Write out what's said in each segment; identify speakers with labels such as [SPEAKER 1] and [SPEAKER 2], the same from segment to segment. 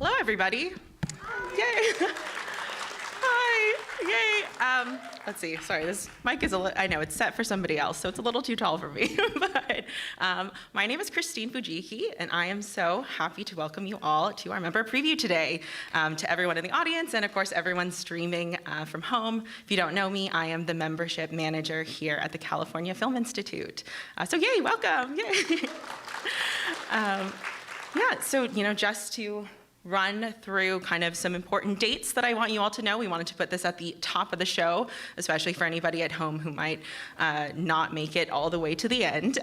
[SPEAKER 1] Hello, everybody. Yay. Hi. Yay. Let's see. Sorry, this mic is I know it's set for somebody else, so it's a little too tall for me. But my name is Christine Fujiki, and I am so happy to welcome you all to our member preview today. To everyone in the audience, and of course, everyone streaming from home. If you don't know me, I am the membership manager here at the California Film Institute. So yay, welcome. Yay. Yeah, so, just to run through kind of some important dates that I want you all to know. We wanted to put this at the top of the show, especially for anybody at home who might not make it all the way to the end.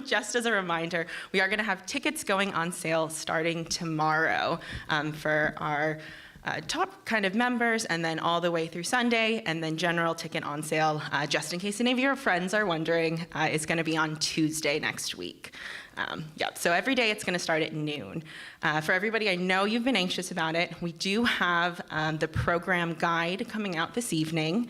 [SPEAKER 1] Just as a reminder, we are gonna have tickets going on sale starting tomorrow for our top kind of members, and then all the way through Sunday, and then general ticket on sale, just in case any of your friends are wondering, is gonna be on Tuesday next week. Yep, so every day it's gonna start at noon. For everybody, I know you've been anxious about it. We do have the program guide coming out this evening,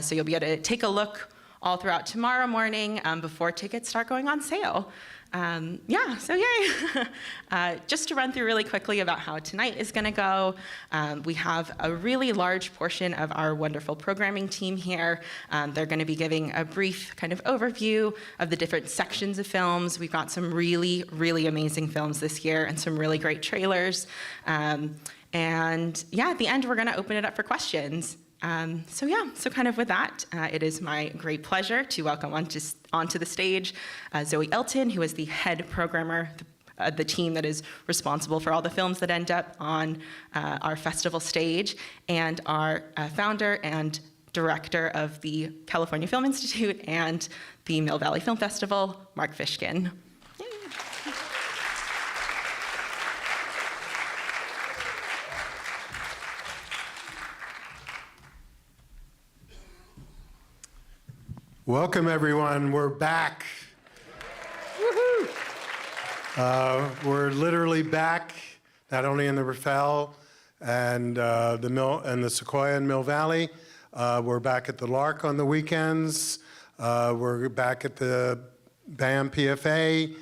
[SPEAKER 1] so you'll be able to take a look all throughout tomorrow morning before tickets start going on sale. Yeah, so yay. Just to run through really quickly about how tonight is gonna go, we have a really large portion of our wonderful programming team here. They're gonna be giving a brief kind of overview of the different sections of films. We've got some really, really amazing films this year and some really great trailers. And yeah, at the end, we're gonna open it up for questions. So kind of with that, it is my great pleasure to welcome onto the stage Zoe Elton, who is the head programmer, the team that is responsible for all the films that end up on our festival stage, and our founder and director of the California Film Institute and the Mill Valley Film Festival, Mark Fishkin.
[SPEAKER 2] Welcome, everyone. We're back. We're literally back, not only in the Rafael and the Mill and the Sequoia and Mill Valley. We're back at the Lark on the weekends. We're back at the BAM PFA.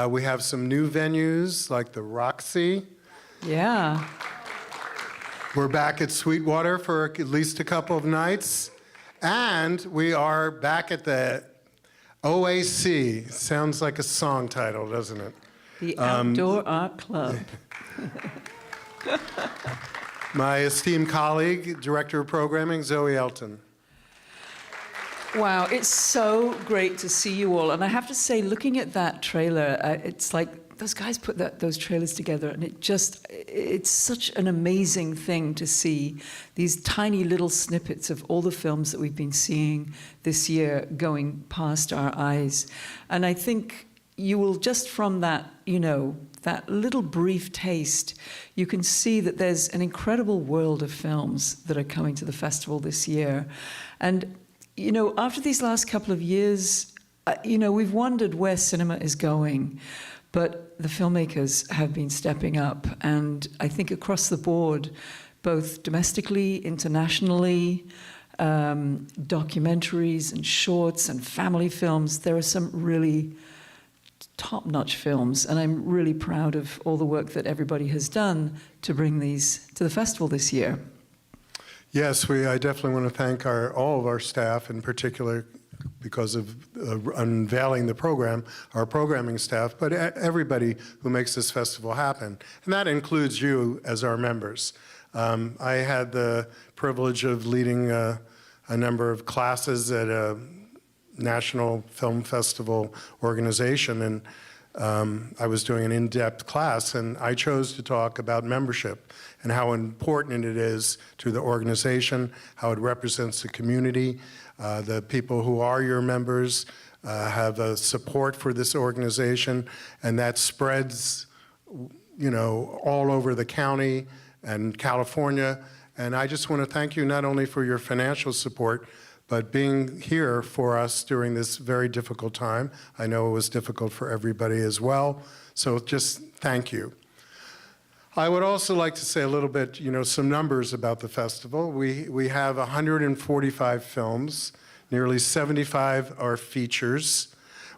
[SPEAKER 2] We have some new venues like the Roxy.
[SPEAKER 3] Yeah.
[SPEAKER 2] We're back at Sweetwater for at least a couple of nights. And we are back at the OAC. Sounds like a song title, doesn't it?
[SPEAKER 3] The Outdoor Art Club.
[SPEAKER 2] My esteemed colleague, Director of Programming, Zoe Elton.
[SPEAKER 3] Wow, it's so great to see you all. And I have to say, looking at that trailer, it's like those guys put those trailers together, and it's such an amazing thing to see these tiny little snippets of all the films that we've been seeing this year going past our eyes. And I think you will, just from that, that little brief taste, you can see that there's an incredible world of films that are coming to the festival this year. And, after these last couple of years, we've wondered where cinema is going. But the filmmakers have been stepping up, and I think across the board, both domestically, internationally, documentaries and shorts and family films, there are some really top-notch films, and I'm really proud of all the work that everybody has done to bring these to the festival this year.
[SPEAKER 2] Yes, I definitely want to thank all of our staff, in particular because of unveiling the program, our programming staff, but everybody who makes this festival happen. And that includes you as our members. I had the privilege of leading a number of classes at a national film festival organization, and I was doing an in-depth class, and I chose to talk about membership and how important it is to the organization, how it represents the community. The people who are your members have a support for this organization, and that spreads, all over the county and California. And I just want to thank you not only for your financial support, but being here for us during this very difficult time. I know it was difficult for everybody as well, so just thank you. I would also like to say a little bit, some numbers about the festival. We have 145 films, nearly 75 are features.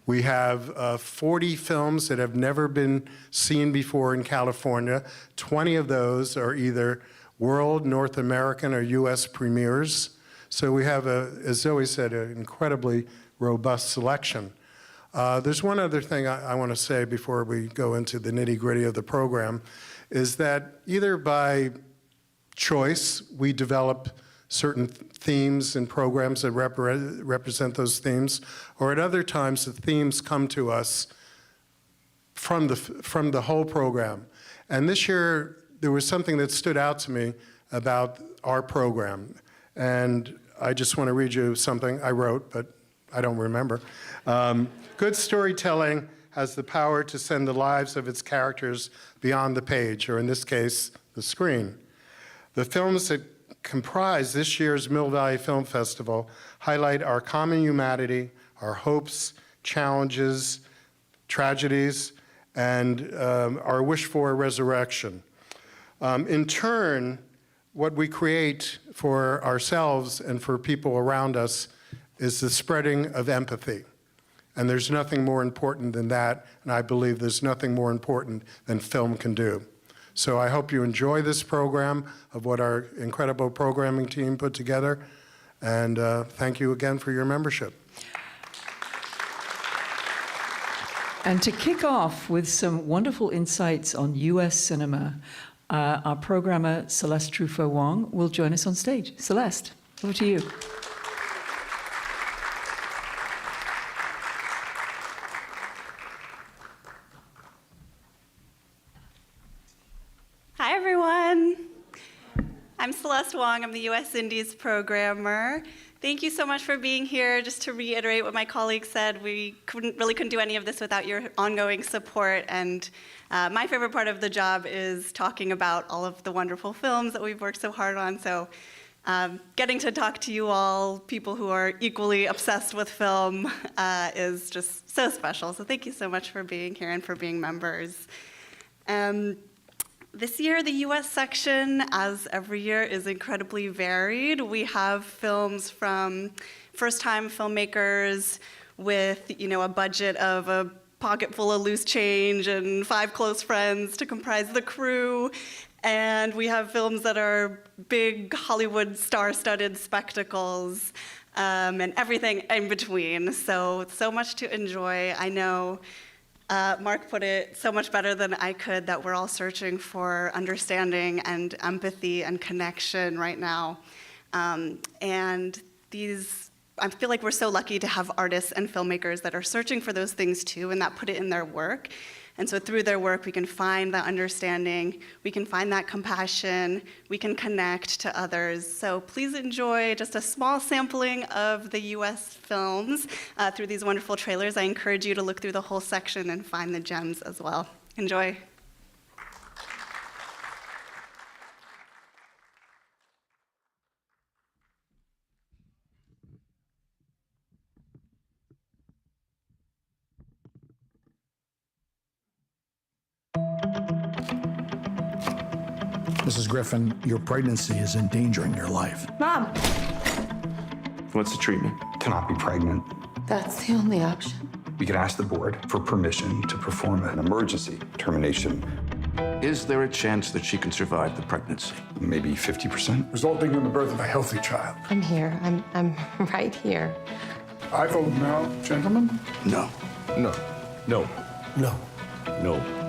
[SPEAKER 2] We have 40 films that have never been seen before in California. 20 of those are either world, North American, or U.S. premieres. So we have, as Zoe said, an incredibly robust selection. There's one other thing I want to say before we go into the nitty-gritty of the program, is that either by choice, we develop certain themes and programs that represent those themes, or at other times the themes come to us from the whole program. And this year, there was something that stood out to me about our program. And I just want to read you something I wrote, but I don't remember. Good storytelling has the power to send the lives of its characters beyond the page, or in this case, the screen. The films that comprise this year's Mill Valley Film Festival highlight our common humanity, our hopes, challenges, tragedies, and our wish for a resurrection. In turn, what we create for ourselves and for people around us is the spreading of empathy. And there's nothing more important than that, and I believe there's nothing more important than film can do. So I hope you enjoy this program of what our incredible programming team put together, and thank you again for your membership.
[SPEAKER 3] And to kick off with some wonderful insights on U.S. cinema, our programmer, Celeste Truffaut-Wong, will join us on stage. Celeste, over to you.
[SPEAKER 4] Hi, everyone. I'm Celeste Wong. I'm the U.S. Indies programmer. Thank you so much for being here. Just to reiterate what my colleagues said, we couldn't do any of this without your ongoing support. And my favorite part of the job is talking about all of the wonderful films that we've worked so hard on. So getting to talk to you all, people who are equally obsessed with film, is just so special. So thank you so much for being here and for being members. This year, the U.S. section, as every year, is incredibly varied. We have films from first-time filmmakers with, a budget of a pocket full of loose change and 5 close friends to comprise the crew. And we have films that are big Hollywood star-studded spectacles, and everything in between. So much to enjoy. I know Mark put it so much better than I could, that we're all searching for understanding and empathy and connection right now. And I feel like we're so lucky to have artists and filmmakers that are searching for those things too, and that put it in their work. And so through their work, we can find that understanding, we can find that compassion, we can connect to others. So please enjoy just a small sampling of the US films through these wonderful trailers. I encourage you to look through the whole section and find the gems as well. Enjoy.
[SPEAKER 5] Mrs. Griffin, your pregnancy is endangering your life.
[SPEAKER 6] Mom!
[SPEAKER 7] What's the treatment?
[SPEAKER 8] Cannot be pregnant.
[SPEAKER 6] That's the only option.
[SPEAKER 8] We could ask the board for permission to perform an emergency termination.
[SPEAKER 7] Is there a chance that she can survive the pregnancy?
[SPEAKER 8] Maybe 50%.
[SPEAKER 5] Resulting in the birth of a healthy child.
[SPEAKER 6] I'm here. I'm right here.
[SPEAKER 5] I vote no. Gentlemen?
[SPEAKER 7] No.
[SPEAKER 5] No.
[SPEAKER 7] No.
[SPEAKER 5] No.
[SPEAKER 7] No.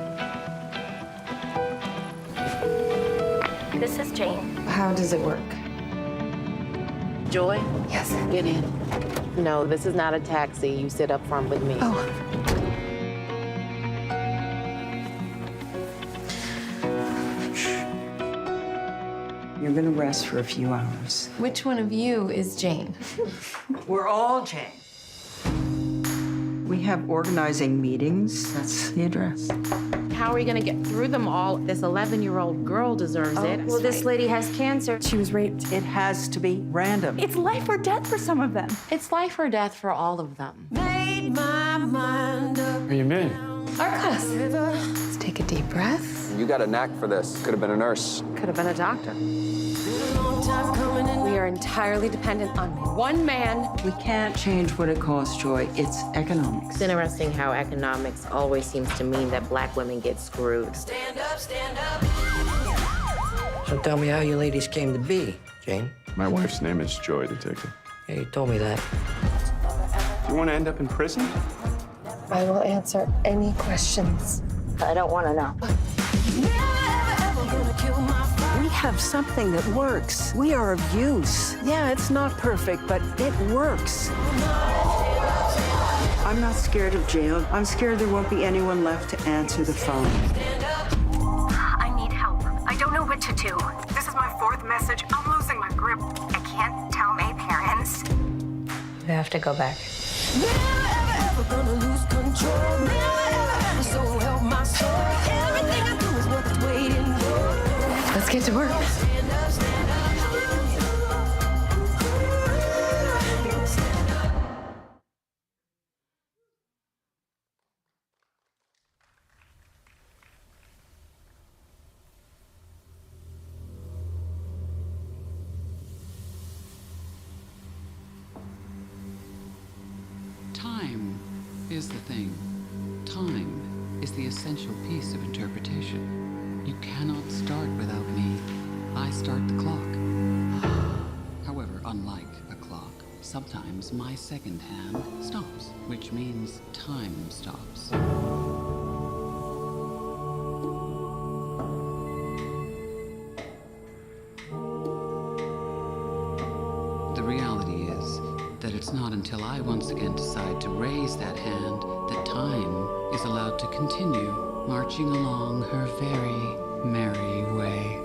[SPEAKER 9] This is Jane.
[SPEAKER 6] How does it work?
[SPEAKER 9] Joy?
[SPEAKER 6] Yes.
[SPEAKER 9] Get in. No, this is not a taxi. You sit up front with me.
[SPEAKER 6] Oh.
[SPEAKER 10] You're gonna rest for a few hours.
[SPEAKER 6] Which one of you is Jane?
[SPEAKER 10] We're all Jane. We have organizing meetings. That's the address.
[SPEAKER 9] How are we gonna get through them all? This 11-year-old girl deserves it.
[SPEAKER 11] Well, this lady has cancer.
[SPEAKER 10] She was raped. It has to be random.
[SPEAKER 11] It's life or death for some of them.
[SPEAKER 9] It's life or death for all of them.
[SPEAKER 6] Made my mind up.
[SPEAKER 7] Where you been?
[SPEAKER 6] Art class. Let's take a deep breath.
[SPEAKER 12] You got a knack for this. Could have been a nurse.
[SPEAKER 6] Could have been a doctor.
[SPEAKER 4] Been a long
[SPEAKER 9] We are entirely dependent on one man.
[SPEAKER 10] We can't change what it costs, Joy. It's economics.
[SPEAKER 9] It's interesting how economics always seems to mean that black women get screwed.
[SPEAKER 6] Stand up, stand up.
[SPEAKER 12] So tell me how you ladies came to be, Jane.
[SPEAKER 7] My wife's name is Joy, Detective.
[SPEAKER 12] Yeah, you told me that.
[SPEAKER 7] Do you want to end up in prison?
[SPEAKER 6] I will answer any questions.
[SPEAKER 11] I don't want to know.
[SPEAKER 10] We have something that works. We are of use. Yeah, it's not perfect, but it works. I'm not scared of jail. I'm scared there won't be anyone left to answer the phone.
[SPEAKER 11] I need help. I don't know what to do. This is my 4th message. I'm losing my grip. I can't tell my parents.
[SPEAKER 6] You have to go back. Let's get to work.
[SPEAKER 13] Time is the thing. Time is the essential piece of interpretation. You cannot start without me. I start the clock. However, unlike a clock, sometimes my second hand stops, which means time stops. The reality is that it's not until I once again decide to raise that hand that time is allowed to continue marching along her very merry way.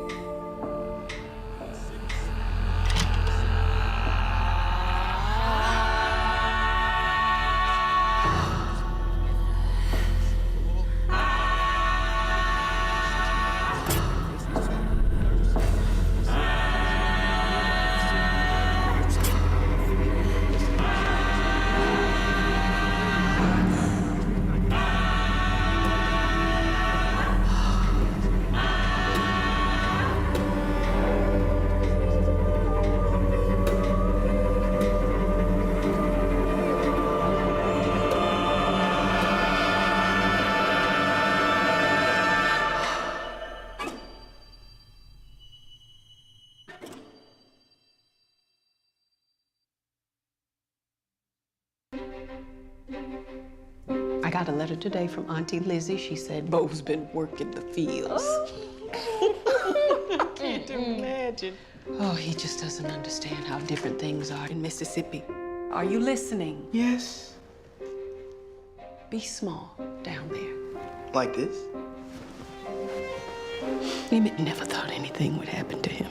[SPEAKER 14] I got a letter today from Auntie Lizzie. She said Bo's been working the fields. I can't imagine. Oh, he just doesn't understand how different things are in Mississippi. Are you listening?
[SPEAKER 12] Yes.
[SPEAKER 14] Be small down there.
[SPEAKER 12] Like this?
[SPEAKER 14] Emmett never thought anything would happen to him.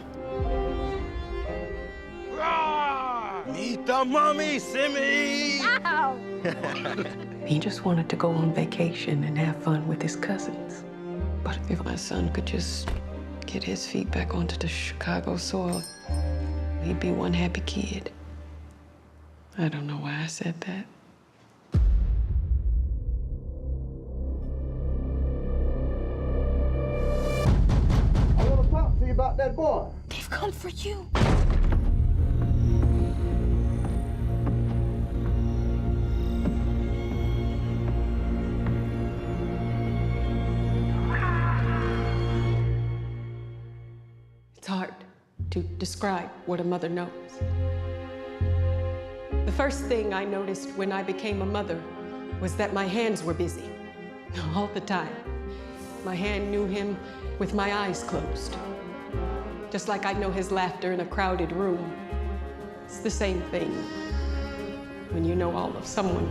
[SPEAKER 12] Meet the mummy, Simmy!
[SPEAKER 14] He just wanted to go on vacation and have fun with his cousins. But if my son could just get his feet back onto the Chicago soil, he'd be one happy kid. I don't know why I said that.
[SPEAKER 12] I want to talk to you about that boy.
[SPEAKER 11] They've come for you.
[SPEAKER 14] It's hard to describe what a mother knows. The first thing I noticed when I became a mother was that my hands were busy all the time. My hand knew him with my eyes closed, just like I know his laughter in a crowded room. It's the same thing when you know all of someone.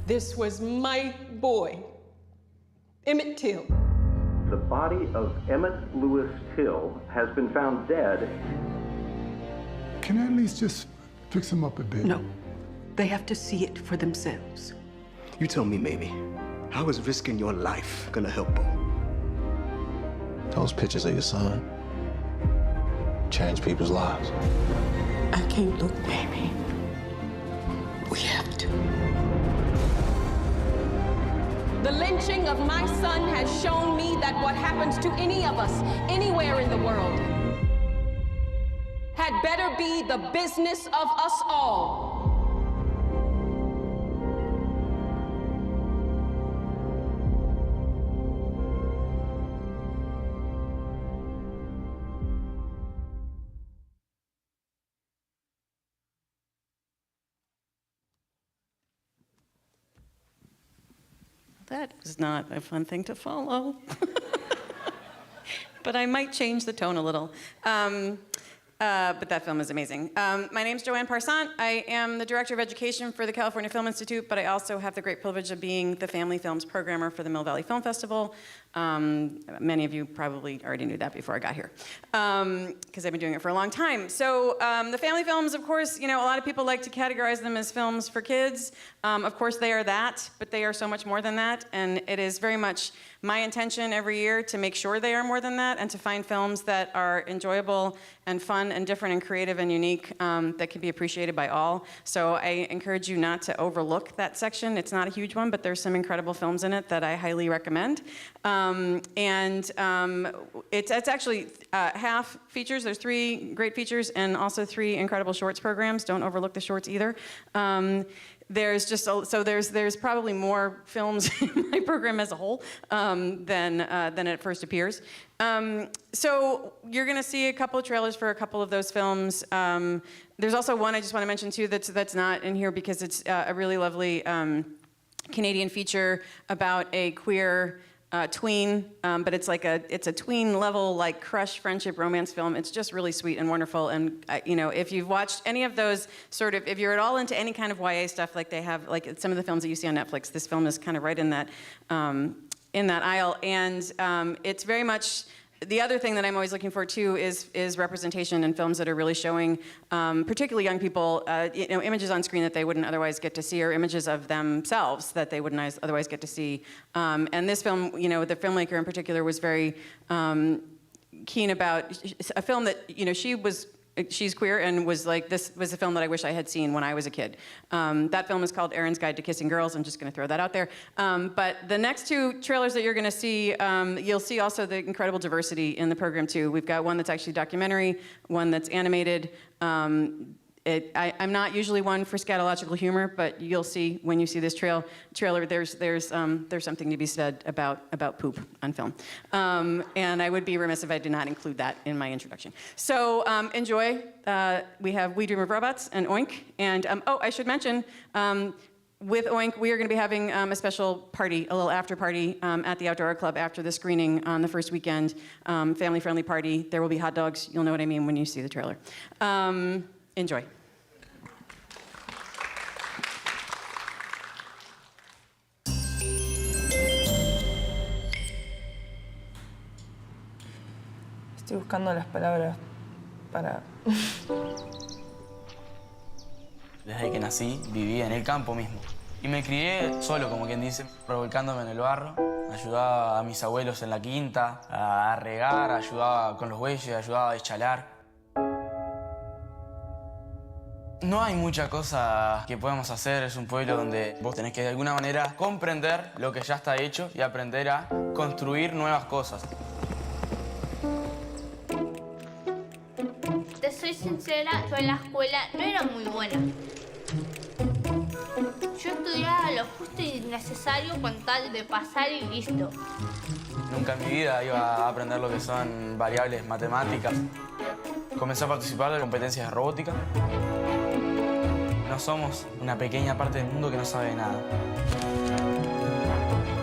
[SPEAKER 14] This was my boy, Emmett Till.
[SPEAKER 15] The body of Emmett Lewis Till has been found dead.
[SPEAKER 5] Can I at least just fix him up a bit?
[SPEAKER 14] No, they have to see it for themselves.
[SPEAKER 12] You tell me, Mamie, how is risking your life gonna help him?
[SPEAKER 16] Those pictures of your son change people's lives.
[SPEAKER 14] I can't look, baby. We have to. The lynching of my son has shown me that what happens to any of us, anywhere in the world, had better be the business of us all.
[SPEAKER 17] That was not a fun thing to follow. But I might change the tone a little. But that film is amazing. My name's Joanne Parsant. I am the Director of Education for the California Film Institute, but I also have the great privilege of being the Family Films Programmer for the Mill Valley Film Festival. Many of you probably already knew that before I got here, because I've been doing it for a long time. So the family films, of course, you know, a lot of people like to categorize them as films for kids. Of course, they are that, but they are so much more than that, and it is very much my intention every year to make sure they are more than that and to find films that are enjoyable and fun and different and creative and unique that can be appreciated by all. So I encourage you not to overlook that section. It's not a huge one, but there's some incredible films in it that I highly recommend. It's actually half features. There's 3 great features and also 3 incredible shorts programs. Don't overlook the shorts either. There's probably more films in my program as a whole than it first appears. So you're going to see a couple of trailers for a couple of those films. There's also one I just want to mention too that's not in here because it's a really lovely Canadian feature about a queer tween, but it's a tween level like crush friendship romance film. It's just really sweet and wonderful. And you know, if you've watched any of those if you're at all into any kind of YA stuff, like they have, like some of the films that you see on Netflix, this film is kind of right in that aisle. And it's very much. The other thing that I'm always looking for too is representation in films that are really showing, particularly young people, images on screen that they wouldn't otherwise get to see, or images of themselves that they wouldn't otherwise get to see. And this film, you know, the filmmaker in particular was very keen about a film that, you know, she's queer and was like, this was a film that I wish I had seen when I was a kid. That film is called Erin's Guide to Kissing Girls. I'm just going to throw that out there. But the next 2 trailers that you're going to see, you'll see also the incredible diversity in the program too. We've got one that's actually documentary, one that's animated. I'm not usually one for scatological humor, but you'll see when you see this trailer, there's something to be said about poop on film. And I would be remiss if I did not include that in my introduction. So enjoy. We have We Dream of Robots and Oink. And I should mention, with Oink, we are going to be having a special party, a little after party at the Outdoor Art Club after the screening on the first weekend. Family-friendly party. There will be hot dogs. You'll know what I mean when you see the trailer. Enjoy.
[SPEAKER 18] Estoy buscando las palabras para...
[SPEAKER 19] Desde que nací, vivía en el campo mismo. Y me crié solo, como quien dice, revolcándome en el barro. Ayudaba a mis abuelos en la quinta, a regar, ayudaba con los bueyes, ayudaba a deschalar. No hay mucha cosa que podamos hacer. Es un pueblo donde vos tenés que de alguna manera comprender lo que ya está hecho y aprender a construir nuevas cosas.
[SPEAKER 20] Te soy sincera, yo en la escuela no era muy buena. Yo estudiaba lo justo y necesario con tal de pasar y listo.
[SPEAKER 19] Nunca en mi vida iba a aprender lo que son variables matemáticas. Comencé a participar de competencias de robótica. No somos una pequeña parte del mundo que no sabe de nada.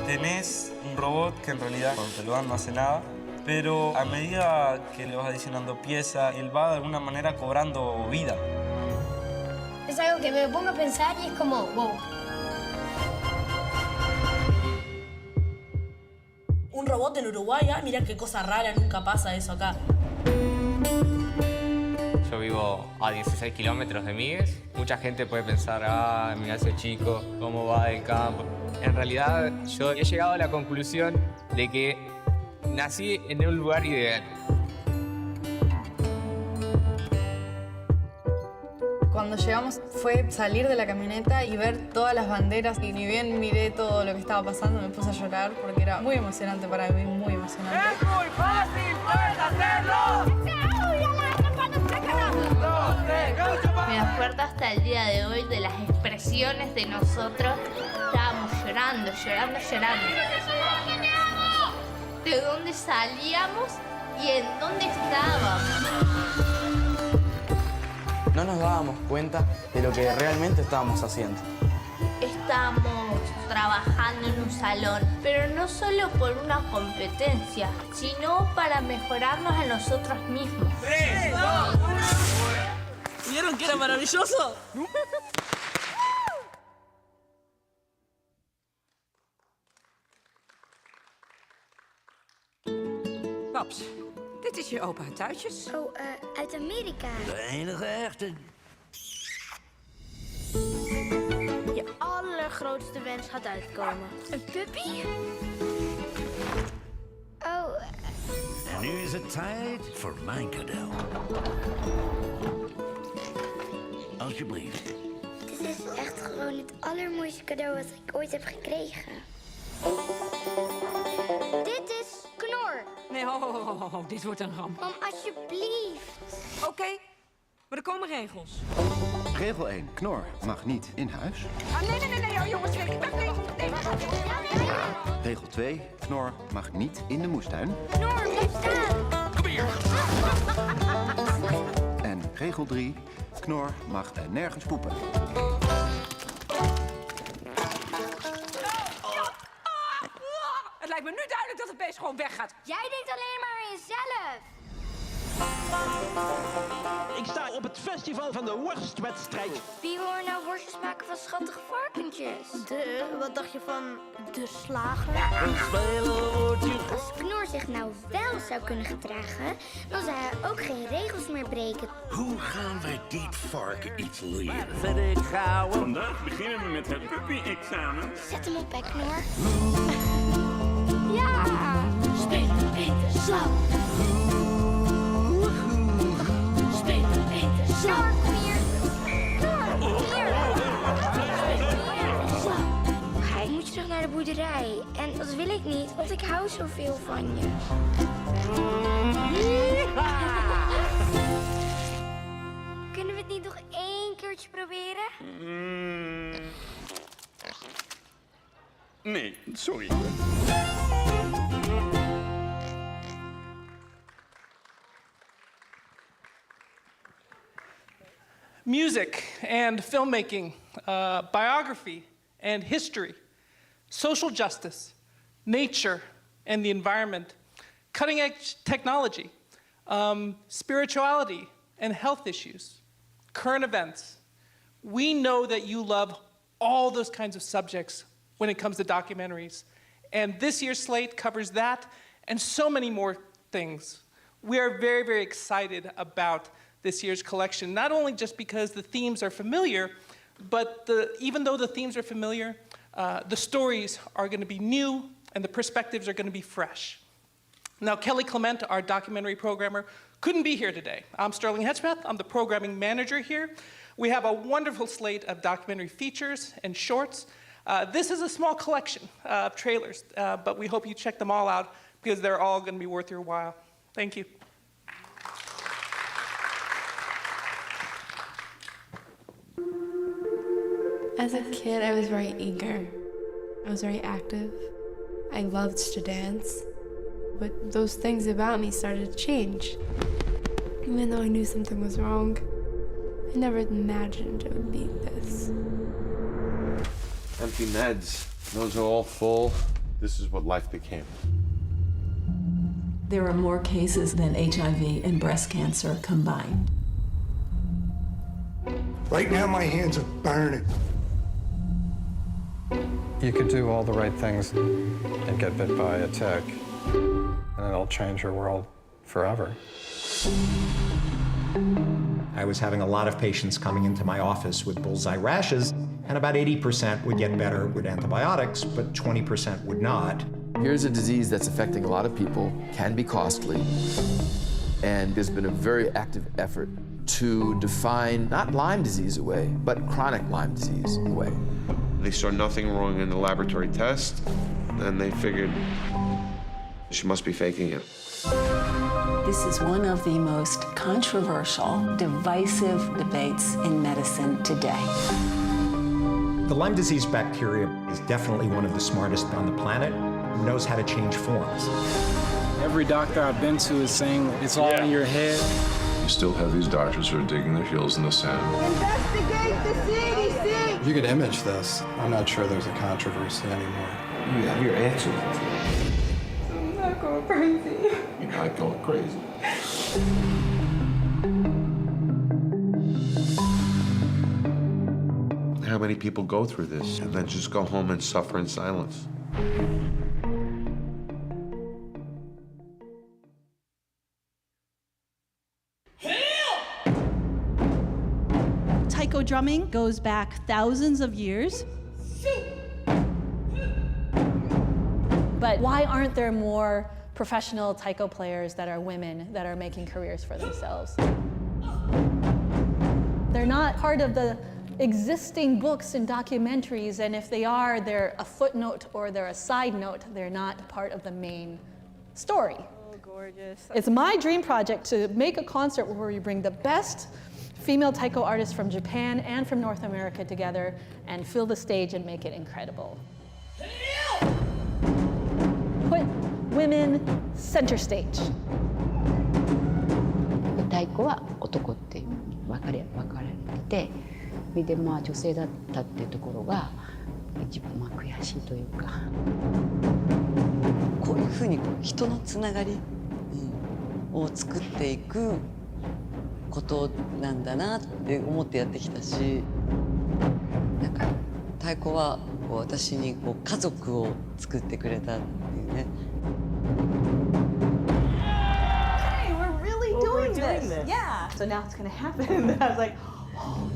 [SPEAKER 21] Tenés un robot que en realidad cuando te lo dan no hace nada, pero a medida que le vas adicionando piezas, él va de alguna manera cobrando vida.
[SPEAKER 20] Es algo que me pongo a pensar y es como, wow.
[SPEAKER 22] Un robot en Uruguay, mirá qué cosa rara, nunca pasa eso acá.
[SPEAKER 23] Yo vivo a 16 kilómetros de Migues. Mucha gente puede pensar, mira ese chico, cómo va del campo. En realidad, yo he llegado a la conclusión de que nací en un lugar ideal.
[SPEAKER 18] Cuando llegamos fue salir de la camioneta y ver todas las banderas y ni bien miré todo lo que estaba pasando me puse a llorar porque era muy emocionante para mí, muy emocionante.
[SPEAKER 1] ¡Es muy fácil! ¡Puedes hacerlo!
[SPEAKER 20] Me acuerdo hasta el día de hoy de las expresiones de nosotros. Estábamos llorando, llorando, llorando. De dónde salíamos y en dónde estábamos.
[SPEAKER 19] No nos dábamos cuenta de lo que realmente estábamos haciendo.
[SPEAKER 20] Estamos trabajando en un salón, pero no solo por una competencia, sino para mejorarnos a nosotros mismos.
[SPEAKER 1] ¡3, 2, 1!
[SPEAKER 22] ¿Vieron que era maravilloso?
[SPEAKER 10] Paps, dit is je opa uit Thuisjes.
[SPEAKER 2] Oh, uit Amerika.
[SPEAKER 1] De enige echte.
[SPEAKER 2] Je allergrootste wens gaat uitkomen. Een puppy? Oh.
[SPEAKER 1] En nu is het tijd voor mijn cadeau. Alsjeblieft.
[SPEAKER 2] Dit is echt gewoon het allermooiste cadeau wat ik ooit heb gekregen. Dit is Knor.
[SPEAKER 10] Nee, dit wordt een ramp.
[SPEAKER 2] Mam, alsjeblieft.
[SPEAKER 10] Oké, maar er komen regels.
[SPEAKER 3] Regel 1. Knor mag niet in huis.
[SPEAKER 10] Nee, jongens, nee.
[SPEAKER 3] Regel 2. Knor mag niet in de moestuin.
[SPEAKER 2] Knor, blijf staan.
[SPEAKER 1] Kom hier.
[SPEAKER 3] En regel 3. Knor mag nergens poepen.
[SPEAKER 10] Het lijkt me nu duidelijk dat het beest gewoon weggaat.
[SPEAKER 2] Jij denkt alleen maar aan jezelf.
[SPEAKER 24] Ik sta op het festival van de worstwedstrijd.
[SPEAKER 2] Wie wil er nou worstjes maken van schattige varkentjes? Wat dacht je van de slager? Als Knor zich nou wel zou kunnen gedragen, dan zou hij ook geen regels meer breken.
[SPEAKER 1] Hoe gaan wij dit varken iets leren?
[SPEAKER 24] Verder gaan we.
[SPEAKER 25] Vandaag beginnen we met het puppy-examen.
[SPEAKER 2] Zet hem op, hè, Knor. Ja! Spelen, eten, slaan. Spelen, eten, slaan. Kom hier. Knor, hier. Ik moet terug naar de boerderij. En dat wil ik niet, want ik hou zoveel van je. Kunnen we het niet nog 1 keertje proberen?
[SPEAKER 25] Nee, sorry.
[SPEAKER 26] Music and filmmaking, biography and history, social justice, nature and the environment, cutting-edge technology, spirituality and health issues, current events. We know that you love all those kinds of subjects when it comes to documentaries. And this year's slate covers that and so many more things. We are very, very excited about this year's collection, not only just because the themes are familiar, but even though the themes are familiar, the stories are going to be new and the perspectives are going to be fresh. Now, Kelly Clement, our documentary programmer, couldn't be here today. I'm Sterling Hedgepeth. I'm the programming manager here. We have a wonderful slate of documentary features and shorts. This is a small collection of trailers, but we hope you check them all out because they're all going to be worth your while. Thank you.
[SPEAKER 27] As a kid, I was very eager. I was very active. I loved to dance. But those things about me started to change. Even though I knew something was wrong, I never imagined it would be this.
[SPEAKER 16] Empty meds. Those are all full. This is what life became.
[SPEAKER 28] There are more cases than HIV and breast cancer combined.
[SPEAKER 5] Right now, my hands are burning.
[SPEAKER 29] You could do all the right things and get bit by a tick, and it'll change your world forever.
[SPEAKER 30] I was having a lot of patients coming into my office with bullseye rashes, and about 80% would get better with antibiotics, but 20% would not.
[SPEAKER 31] Here's a disease that's affecting a lot of people, can be costly, and there's been a very active effort to define not Lyme disease away, but chronic Lyme disease away.
[SPEAKER 4] They saw nothing wrong in the laboratory test, and they figured she must be faking it.
[SPEAKER 28] This is one of the most controversial, divisive debates in medicine today.
[SPEAKER 30] The Lyme disease bacteria is definitely one of the smartest on the planet, who knows how to change forms.
[SPEAKER 6] Every doctor I've been to is saying it's all in your head.
[SPEAKER 7] You still have these doctors who are digging their heels in the sand.
[SPEAKER 8] Investigate the CDC!
[SPEAKER 29] You could image this. I'm not sure there's a controversy anymore.
[SPEAKER 7] Yeah, you're excellent.
[SPEAKER 8] I'm not going crazy.
[SPEAKER 7] You're not going crazy.
[SPEAKER 4] How many people go through this and then just go home and suffer in silence?
[SPEAKER 9] Taiko drumming goes back thousands of years.
[SPEAKER 11] But why aren't there more professional taiko players that are women that are making careers for themselves? They're not part of the existing books and documentaries, and if they are, they're a footnote or they're a side note. They're not part of the main story.
[SPEAKER 9] Oh, gorgeous.
[SPEAKER 11] It's my dream project to make a concert where we bring the best female taiko artists from Japan and from North America together and fill the stage and make it incredible. Put women center stage.
[SPEAKER 12] 太鼓は男っていう分かれてて、それで女性だったっていうところが一番悔しいというか。
[SPEAKER 13] こういうふうに人のつながりを作っていくことなんだなって思ってやってきたし、なんか太鼓は私に家族を作ってくれたっていうね。
[SPEAKER 11] Hey, we're really doing this. Yeah. So now it's gonna happen. I was like, oh.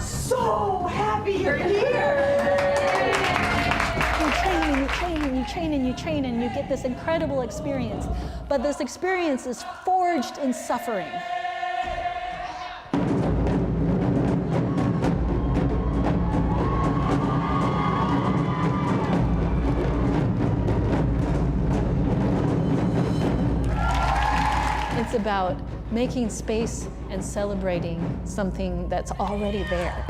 [SPEAKER 11] So happy you're here. You train and you train and you train and you train and you get this incredible experience. But this experience is forged in suffering. It's about making space and celebrating something that's already there.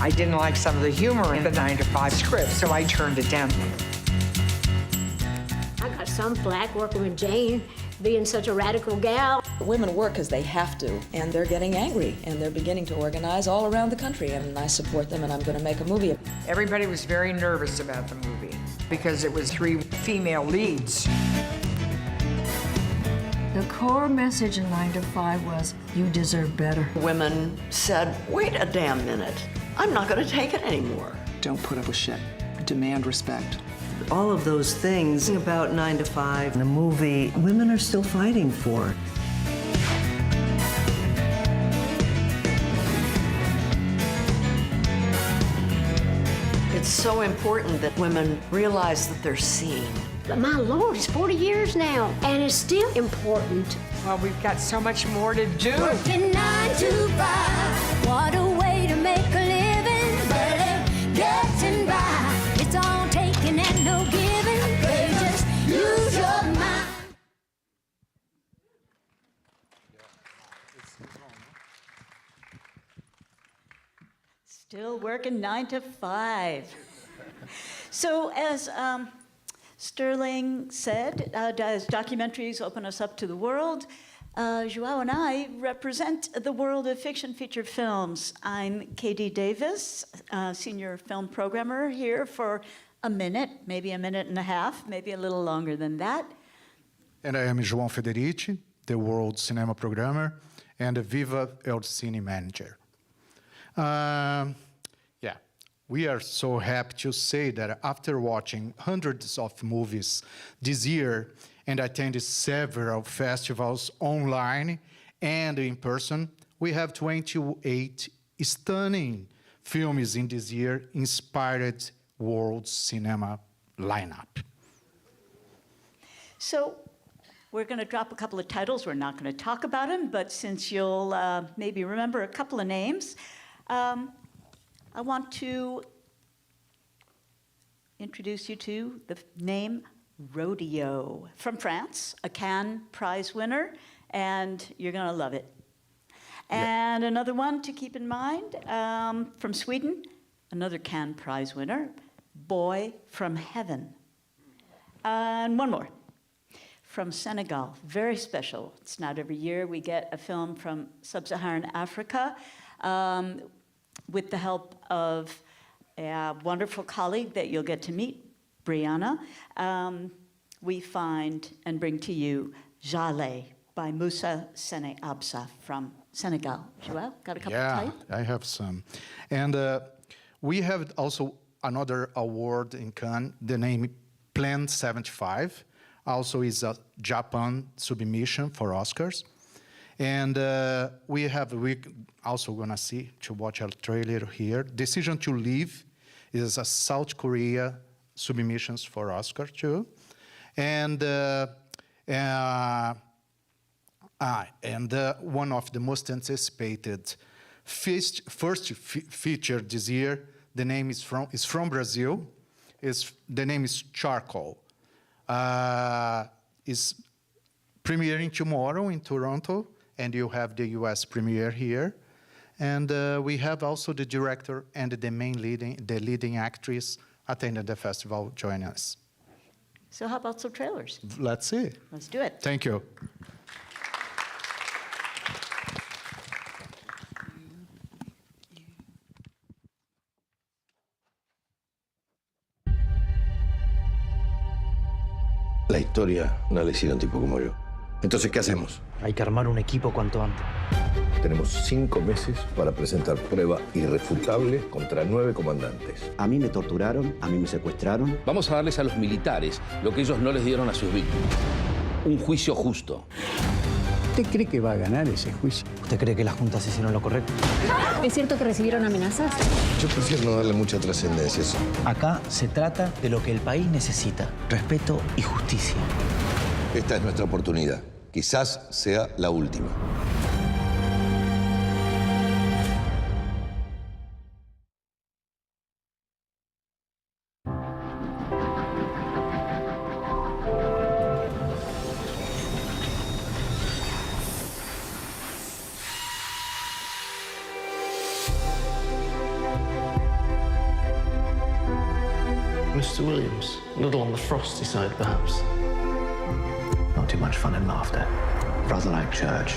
[SPEAKER 14] I didn't like some of the humor in the 9 to 5 script, so I turned it down.
[SPEAKER 15] I got some flack working with Jane, being such a radical gal.
[SPEAKER 17] Women work because they have to, and they're getting angry, and they're beginning to organize all around the country, and I support them, and I'm going to make a movie.
[SPEAKER 14] Everybody was very nervous about the movie because it was 3 female leads.
[SPEAKER 17] The core message in 9 to 5 was, you deserve better.
[SPEAKER 13] Women said, wait a damn minute. I'm not going to take it anymore.
[SPEAKER 32] Don't put up with shit. Demand respect.
[SPEAKER 33] All of those things about 9 to 5, the movie, women are still fighting for.
[SPEAKER 13] It's so important that women realize that they're seen.
[SPEAKER 15] But my Lord, it's 40 years now, and it's still important.
[SPEAKER 14] Well, we've got so much more to do.
[SPEAKER 15] Working 9 to 5, what a way to make a living, barely getting by. It's all taking and no giving, baby, just use your mind.
[SPEAKER 34] Still working 9 to 5. So as Sterling said, as documentaries open us up to the world, Joao and I represent the world of fiction feature films. I'm Katie Davis, senior film programmer here for a minute, maybe a minute and a half, maybe a little longer than that.
[SPEAKER 5] And I am João Federici, the world cinema programmer and the Viva El Cine manager. We are so happy to say that after watching hundreds of movies this year and attending several festivals online and in person, we have 28 stunning films in this year inspired world cinema lineup.
[SPEAKER 34] So we're going to drop a couple of titles. We're not going to talk about them, but since you'll maybe remember a couple of names, I want to introduce you to the name Rodeo from France, a Cannes Prize winner, and you're going to love it. And another one to keep in mind, from Sweden, another Cannes Prize winner, Boy from Heaven. And one more, from Senegal, very special. It's not every year we get a film from sub-Saharan Africa with the help of a wonderful colleague that you'll get to meet, Brianna. We find and bring to you Jaleh by Moussa Sene Absa from Senegal. Joel, got a couple of titles?
[SPEAKER 5] Yeah, I have some. And we have also another award in Cannes, the name Plan 75, also is a Japan submission for Oscars. And we also gonna see, to watch a trailer here, Decision to Leave is a South Korea submissions for Oscar too. And one of the most anticipated first feature this year, the name is from Brazil. The name is Charcoal. Is premiering tomorrow in Toronto, and you have the US premiere here. And we have also the director and the leading actress attending the festival join us.
[SPEAKER 34] So how about some trailers?
[SPEAKER 5] Let's see.
[SPEAKER 34] Let's do it.
[SPEAKER 5] Thank you.
[SPEAKER 16] La historia no la hicieron tipo como yo. Entonces, ¿qué hacemos?
[SPEAKER 1] Hay que armar un equipo cuanto antes.
[SPEAKER 16] Tenemos 5 meses para presentar prueba irrefutable contra 9 comandantes.
[SPEAKER 2] A mí me torturaron, a mí me secuestraron.
[SPEAKER 3] Vamos a darles a los militares lo que ellos no les dieron a sus víctimas. Un juicio justo.
[SPEAKER 1] ¿Usted cree que va a ganar ese juicio? ¿Usted cree que las juntas hicieron lo correcto?
[SPEAKER 10] ¿Es cierto que recibieron amenazas?
[SPEAKER 16] Yo prefiero no darle mucha trascendencia a eso.
[SPEAKER 1] Acá se trata de lo que el país necesita. Respeto y justicia.
[SPEAKER 16] Esta es nuestra oportunidad. Quizás sea la última.
[SPEAKER 31] Mr. Williams, a little on the frosty side, perhaps.
[SPEAKER 30] Not too much fun and laughter. Rather like church.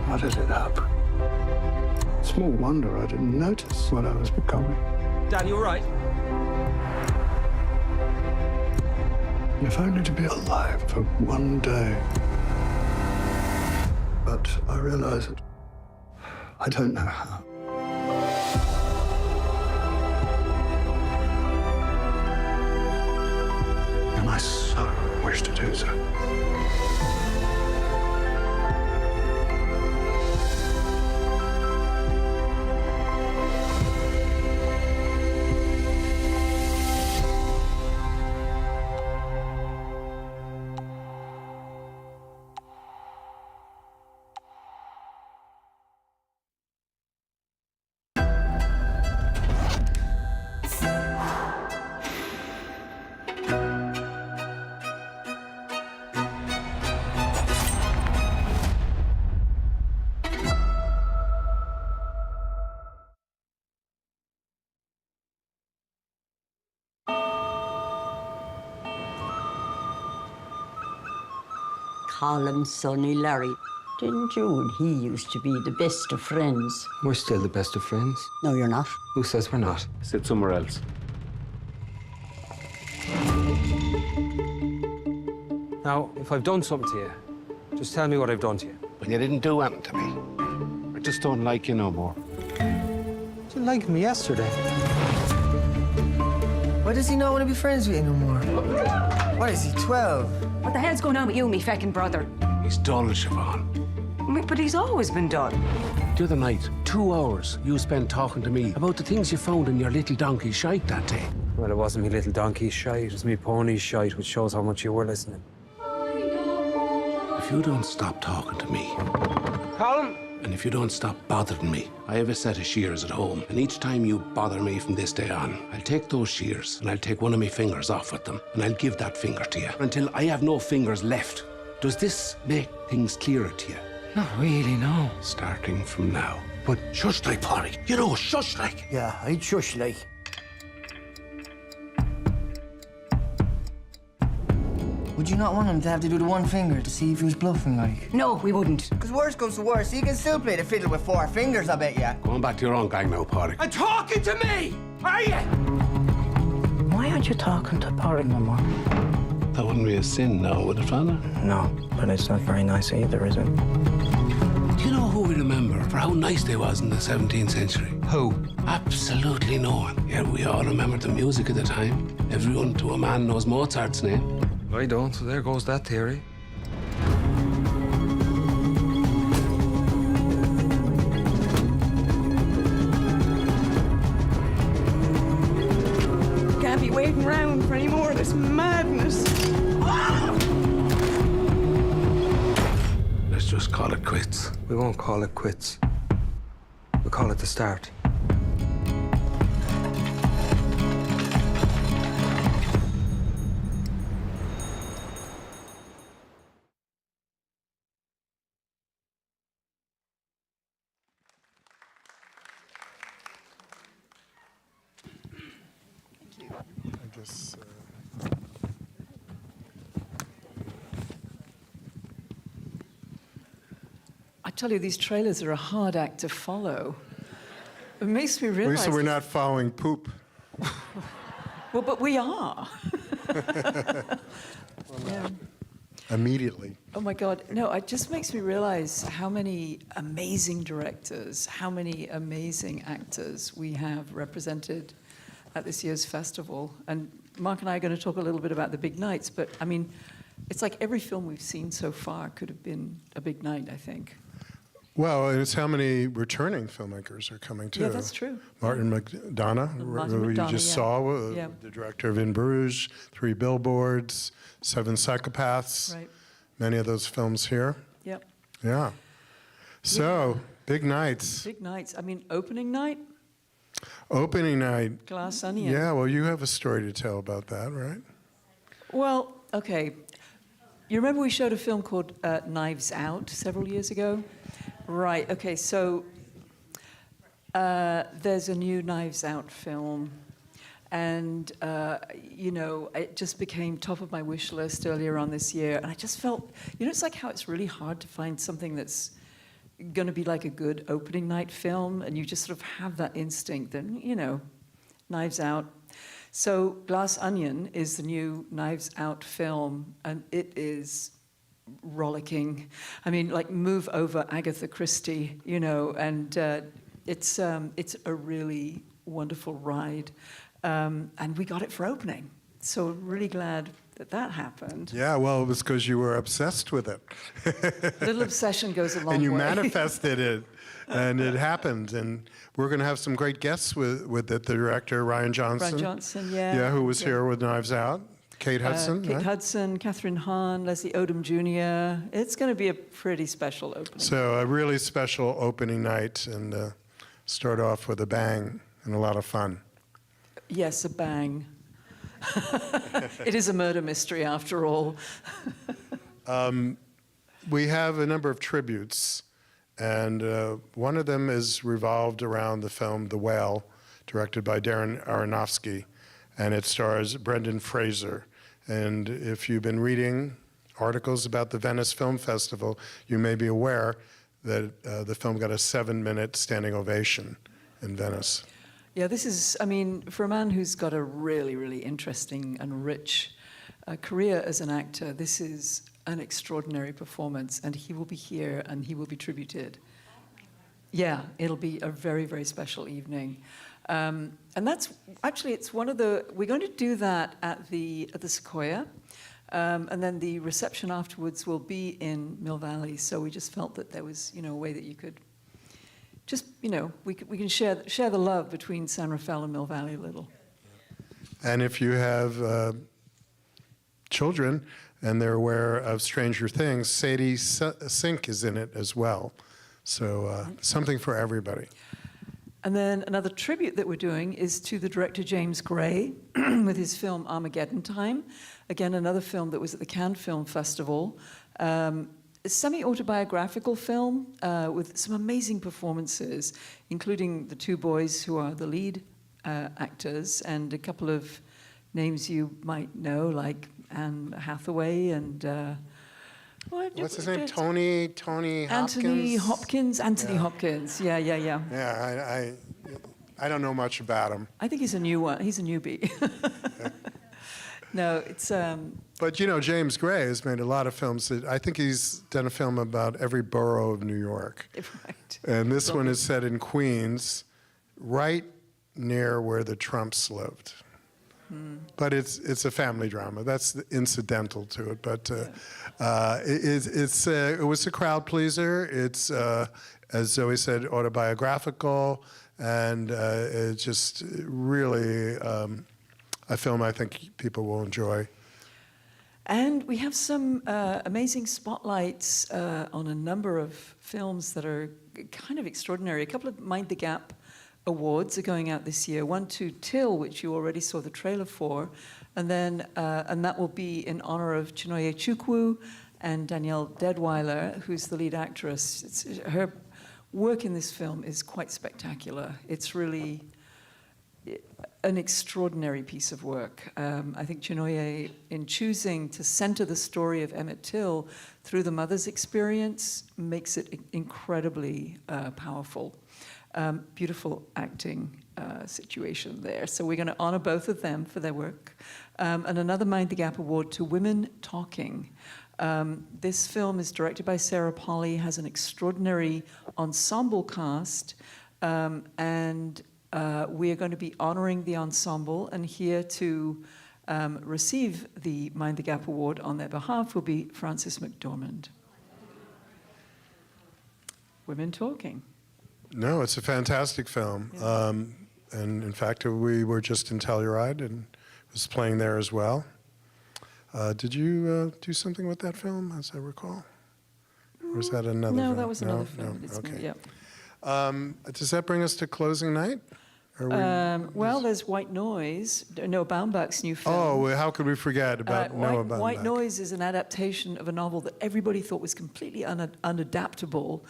[SPEAKER 1] What did it happen? Small wonder I didn't notice what I was becoming.
[SPEAKER 3] Dad, you all right?
[SPEAKER 1] If only to be alive for one day. But I realize that I don't know how. And I so wish to do so.
[SPEAKER 18] Harlem, Sonny, Larry. Didn't you and he used to be the best of friends?
[SPEAKER 31] We're still the best of friends.
[SPEAKER 18] No, you're not.
[SPEAKER 31] Who says we're not?
[SPEAKER 3] Sit somewhere else. Now, if I've done something to you, just tell me what I've done to you.
[SPEAKER 31] Well, you didn't do anything to me. I just don't like you no more.
[SPEAKER 1] You liked me yesterday.
[SPEAKER 6] Why does he not want to be friends with you no more? What is he, 12?
[SPEAKER 10] What the hell's going on with you, me feckin' brother?
[SPEAKER 7] He's dull, Siobhan.
[SPEAKER 10] But he's always been dull.
[SPEAKER 7] The other night, 2 hours you spent talking to me about the things you found in your little donkey shite that day.
[SPEAKER 8] Well, it wasn't me little donkey shite, it was me pony shite, which shows how much you were listening.
[SPEAKER 7] If you don't stop talking to me,
[SPEAKER 8] Colin!
[SPEAKER 7] and if you don't stop bothering me, I have a set of shears at home, and each time you bother me from this day on, I'll take those shears and I'll take one of my fingers off with them, and I'll give that finger to you until I have no fingers left. Does this make things clearer to you?
[SPEAKER 6] Not really, no.
[SPEAKER 7] Starting from now. But shush like, Polly. You know, shush like.
[SPEAKER 6] Yeah, I'd shush like. Would you not want him to have to do the one finger to see if he was bluffing, like?
[SPEAKER 10] No, we wouldn't.
[SPEAKER 6] Because worse comes to worse, he can still play the fiddle with 4 fingers, I bet ya.
[SPEAKER 7] Go on back to your own gang now, Polly.
[SPEAKER 8] And talking to me! Are you?
[SPEAKER 6] Why aren't you talking to Porrick no more?
[SPEAKER 7] That wouldn't be a sin now, would it, Father?
[SPEAKER 6] No, but it's not very nice either, is it?
[SPEAKER 7] Do you know who we remember for how nice they was in the 17th century?
[SPEAKER 6] Who?
[SPEAKER 7] Absolutely no one. Yet we all remember the music of the time. Everyone to a man knows Mozart's name.
[SPEAKER 8] I don't, so there goes that theory.
[SPEAKER 10] Can't be waiting around for any more of this madness.
[SPEAKER 7] Let's just call it quits.
[SPEAKER 8] We won't call it quits. We'll call it the start.
[SPEAKER 13] I tell you, these trailers are a hard act to follow. It makes me realize...
[SPEAKER 1] At least we're not following poop.
[SPEAKER 13] Well, but we are.
[SPEAKER 1] Yeah. Immediately.
[SPEAKER 13] Oh my God, no, it just makes me realize how many amazing directors, how many amazing actors we have represented at this year's festival. And Mark and I are going to talk a little bit about the big nights, but I mean, it's like every film we've seen so far could have been a big night, I think.
[SPEAKER 1] Well, it's how many returning filmmakers are coming too.
[SPEAKER 13] Yeah, that's true.
[SPEAKER 1] Martin McDonough, who you just saw, the director of In Bruges, 3 Billboards, 7 Psychopaths,
[SPEAKER 13] right.
[SPEAKER 1] Many of those films here.
[SPEAKER 13] Yep.
[SPEAKER 1] Yeah. So, big nights.
[SPEAKER 13] Big nights. I mean, opening night?
[SPEAKER 1] Opening night.
[SPEAKER 13] Glass Onion.
[SPEAKER 1] Yeah, well, you have a story to tell about that, right?
[SPEAKER 13] Well, okay. You remember we showed a film called Knives Out several years ago? Right, okay, so there's a new Knives Out film, and, you know, it just became top of my wish list earlier on this year, and I just felt, you know, it's like how it's really hard to find something that's going to be like a good opening night film, and you just sort of have that instinct, and, you know, Knives Out. So Glass Onion is the new Knives Out film, and it is rollicking. I mean, like, move over Agatha Christie, you know, and it's a really wonderful ride. And we got it for opening. So really glad that that happened.
[SPEAKER 1] Yeah, well, it was because you were obsessed with it.
[SPEAKER 13] Little obsession goes a long way.
[SPEAKER 1] And you manifested it, and it happened. And we're going to have some great guests with it. The director, Ryan Johnson.
[SPEAKER 13] Ryan Johnson, yeah.
[SPEAKER 1] Yeah, who was here with Knives Out. Kate Hudson,
[SPEAKER 13] Kate
[SPEAKER 1] right?
[SPEAKER 13] Hudson, Catherine Hahn, Leslie Odom Jr. It's going to be a pretty special opening.
[SPEAKER 1] So a really special opening night, and start off with a bang and a lot of fun.
[SPEAKER 13] Yes, a bang. It is a murder mystery, after all.
[SPEAKER 1] We have a number of tributes, and one of them is revolved around the film The Whale, directed by Darren Aronofsky, and it stars Brendan Fraser. And if you've been reading articles about the Venice Film Festival, you may be aware that the film got a 7-minute standing ovation in Venice.
[SPEAKER 13] Yeah, this is, I mean, for a man who's got a really, really interesting and rich career as an actor, this is an extraordinary performance, and he will be here and he will be tributed.
[SPEAKER 4] Yeah, it'll be a very, very special evening. And that's, actually, it's one of the, we're going to do that at the Sequoia. And then the reception afterwards will be in Mill Valley. So we just felt that there was, a way that you could just, we can share the love between San Rafael and Mill Valley a little.
[SPEAKER 1] And if you have children and they're aware of Stranger Things, Sadie Sink is in it as well. So something for everybody.
[SPEAKER 4] And then another tribute that we're doing is to the director James Gray with his film Armageddon Time. Again, another film that was at the Cannes Film Festival. A semi-autobiographical film with some amazing performances, including the two boys who are the lead actors and a couple of names you might know, like Anne Hathaway and...
[SPEAKER 1] what's his name? Tony Hopkins?
[SPEAKER 4] Anthony Hopkins. Yeah.
[SPEAKER 1] Yeah, I don't know much about him.
[SPEAKER 4] I think he's a new one. He's a newbie. No, it's...
[SPEAKER 1] But, James Gray has made a lot of films. I think he's done a film about every borough of New York.
[SPEAKER 4] Right.
[SPEAKER 1] And this one is set in Queens, right near where the Trumps lived. But it's a family drama. That's incidental to it. But it was a crowd pleaser. It's, as Zoe said, autobiographical, and it's just really a film I think people will enjoy.
[SPEAKER 4] And we have some amazing spotlights on a number of films that are kind of extraordinary. A couple of Mind the Gap awards are going out this year. One to Till, which you already saw the trailer for, and then and that will be in honor of Chinonye Chukwu and Danielle Deadwyler, who's the lead actress. Her work in this film is quite spectacular. It's really an extraordinary piece of work. I think Chinonye, in choosing to center the story of Emmett Till through the mother's experience, makes it incredibly powerful. Beautiful acting situation there. So we're going to honor both of them for their work. And another Mind the Gap award to Women Talking. This film is directed by Sarah Polley, has an extraordinary ensemble cast, and we are going to be honoring the ensemble, and here to receive the Mind the Gap award on their behalf will be Frances McDormand. Women Talking.
[SPEAKER 1] No, it's a fantastic film. Yeah. And in fact, we were just in Telluride and it was playing there as well. Did you do something with that film, as I recall? Or was that another film?
[SPEAKER 4] No, that was another film.
[SPEAKER 1] No? Okay.
[SPEAKER 4] Yeah.
[SPEAKER 1] Does that bring us to closing night?
[SPEAKER 4] Well, there's White Noise, Noah Baumbach's new film.
[SPEAKER 1] Oh, well, how could we forget about Noah Baumbach?
[SPEAKER 4] White Noise is an adaptation of a novel that everybody thought was completely unadaptable,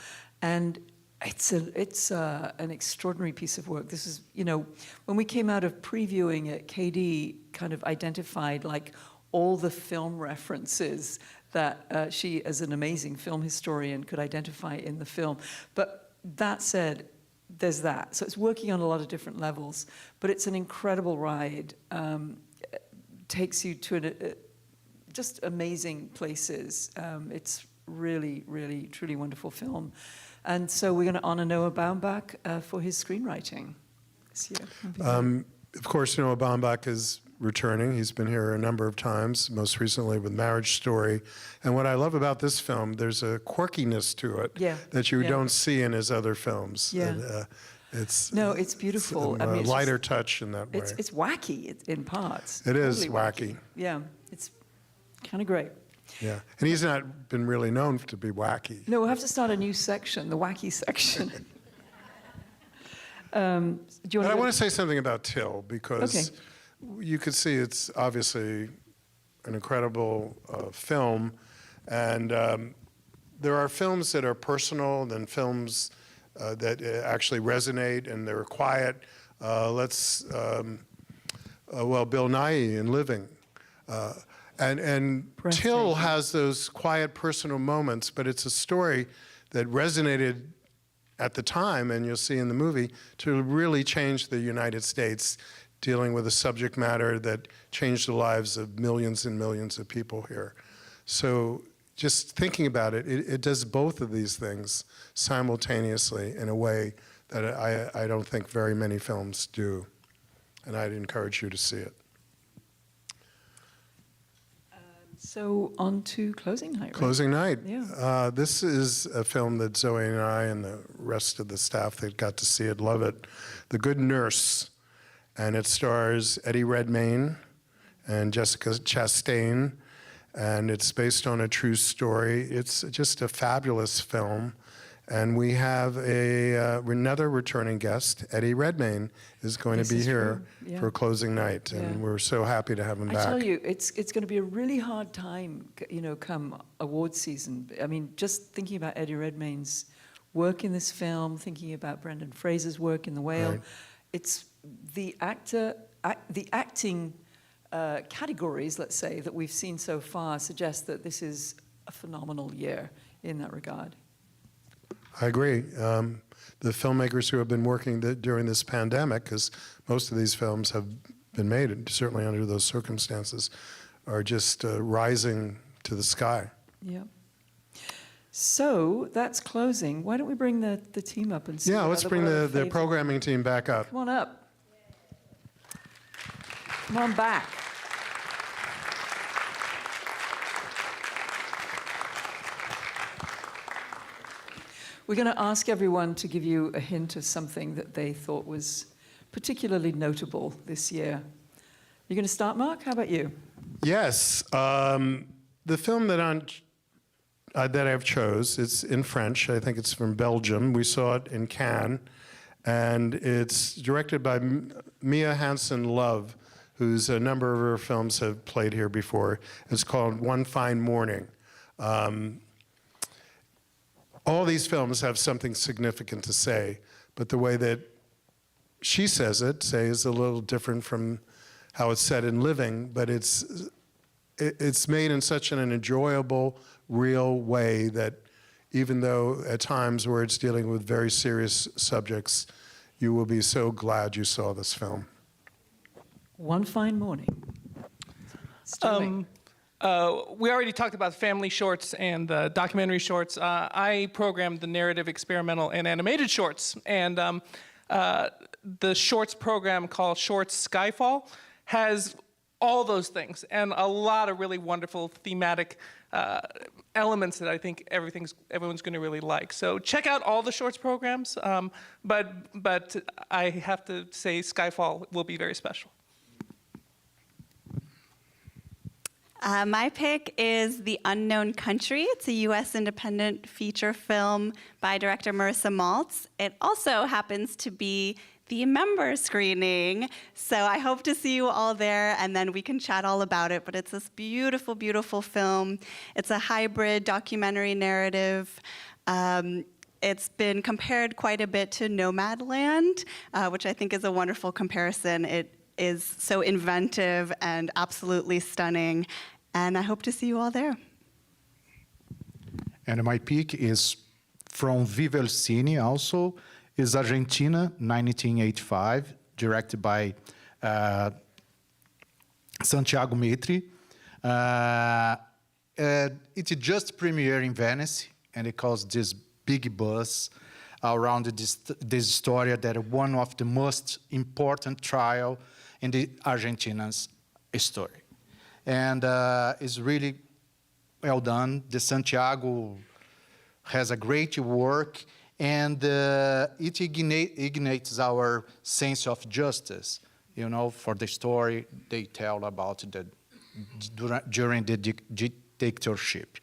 [SPEAKER 4] and it's an extraordinary piece of work. This is, when we came out of previewing it, KD kind of identified like all the film references that she, as an amazing film historian, could identify in the film. But that said, there's that. So it's working on a lot of different levels, but it's an incredible ride. Takes you to just amazing places. It's really, really, truly wonderful film. And so we're going to honor Noah Baumbach for his screenwriting this year.
[SPEAKER 1] Of course, Noah Baumbach is returning. He's been here a number of times, most recently with Marriage Story. And what I love about this film, there's a quirkiness to it that you don't see in his other films.
[SPEAKER 4] Yeah.
[SPEAKER 1] And,
[SPEAKER 4] it's beautiful.
[SPEAKER 1] It's a lighter touch in that way.
[SPEAKER 4] It's wacky in parts.
[SPEAKER 1] It is
[SPEAKER 4] totally
[SPEAKER 1] wacky.
[SPEAKER 4] Yeah, it's kind of great.
[SPEAKER 1] Yeah, and he's not been really known to be wacky.
[SPEAKER 4] No, we'll have to start a new section, the wacky section.
[SPEAKER 1] But I want to say something about Till, because you could see it's obviously an incredible film, and there are films that are personal, then films that actually resonate and they're quiet. Bill Nighy in Living. And Till has those quiet personal moments, but it's a story that resonated at the time, and you'll see in the movie, to really change the United States, dealing with a subject matter that changed the lives of millions and millions of people here. So just thinking about it, it does both of these things simultaneously in a way that I don't think very many films do. And I'd encourage you to see it.
[SPEAKER 4] So on to Closing Night, right?
[SPEAKER 1] Closing Night.
[SPEAKER 4] Yeah.
[SPEAKER 1] This is a film that Zoe and I and the rest of the staff that got to see it love it. The Good Nurse. And it stars Eddie Redmayne and Jessica Chastain. And it's based on a true story. It's just a fabulous film. And we have another returning guest, Eddie Redmayne, is going to be here for Closing Night. And we're so happy to have him back.
[SPEAKER 4] I tell you, it's going to be a really hard time, come awards season. I mean, just thinking about Eddie Redmayne's work in this film, thinking about Brendan Fraser's work in The Whale,
[SPEAKER 1] Right.
[SPEAKER 4] it's the acting categories, let's say, that we've seen so far suggest that this is a phenomenal year in that regard.
[SPEAKER 1] I agree. The filmmakers who have been working during this pandemic, because most of these films have been made, certainly under those circumstances, are just rising to the sky.
[SPEAKER 4] Yeah. So that's closing. Why don't we bring the team up and see?
[SPEAKER 1] Yeah, let's bring the
[SPEAKER 4] favorite-
[SPEAKER 1] programming team back up.
[SPEAKER 4] Come on up. Come on back. We're going to ask everyone to give you a hint of something that they thought was particularly notable this year. You're going to start, Mark? How about you?
[SPEAKER 1] Yes. The film that I've chose, it's in French. I think it's from Belgium. We saw it in Cannes. And it's directed by Mia Hansen-Love, whose a number of her films have played here before. It's called One Fine Morning. All these films have something significant to say, but the way that she says it, say, is a little different from how it's said in Living, but it's made in such an enjoyable, real way that even though at times where it's dealing with very serious subjects, you will be so glad you saw this film.
[SPEAKER 4] One Fine Morning. Sterling.
[SPEAKER 10] We already talked about family shorts and documentary shorts. I programmed the narrative, experimental, and animated shorts. And the shorts program called Shorts Skyfall has all those things and a lot of really wonderful thematic elements that I think everyone's going to really like. So check out all the shorts programs, but I have to say Skyfall will be very special.
[SPEAKER 9] My pick is The Unknown Country. It's a U.S. independent feature film by director Marissa Maltz. It also happens to be the member screening, so I hope to see you all there, and then we can chat all about it. But it's this beautiful, beautiful film. It's a hybrid documentary narrative. It's been compared quite a bit to Nomadland, which I think is a wonderful comparison. It is so inventive and absolutely stunning, and I hope to see you all there.
[SPEAKER 5] And my pick is from Viva el Cine also, is Argentina, 1985, directed by Santiago Mitre. It just premiered in Venice, and it caused this big buzz around this story that one of the most important trial in the Argentina's story. And it's really well done. The Santiago has a great work, and it ignites our sense of justice, for the story they tell about during the dictatorship.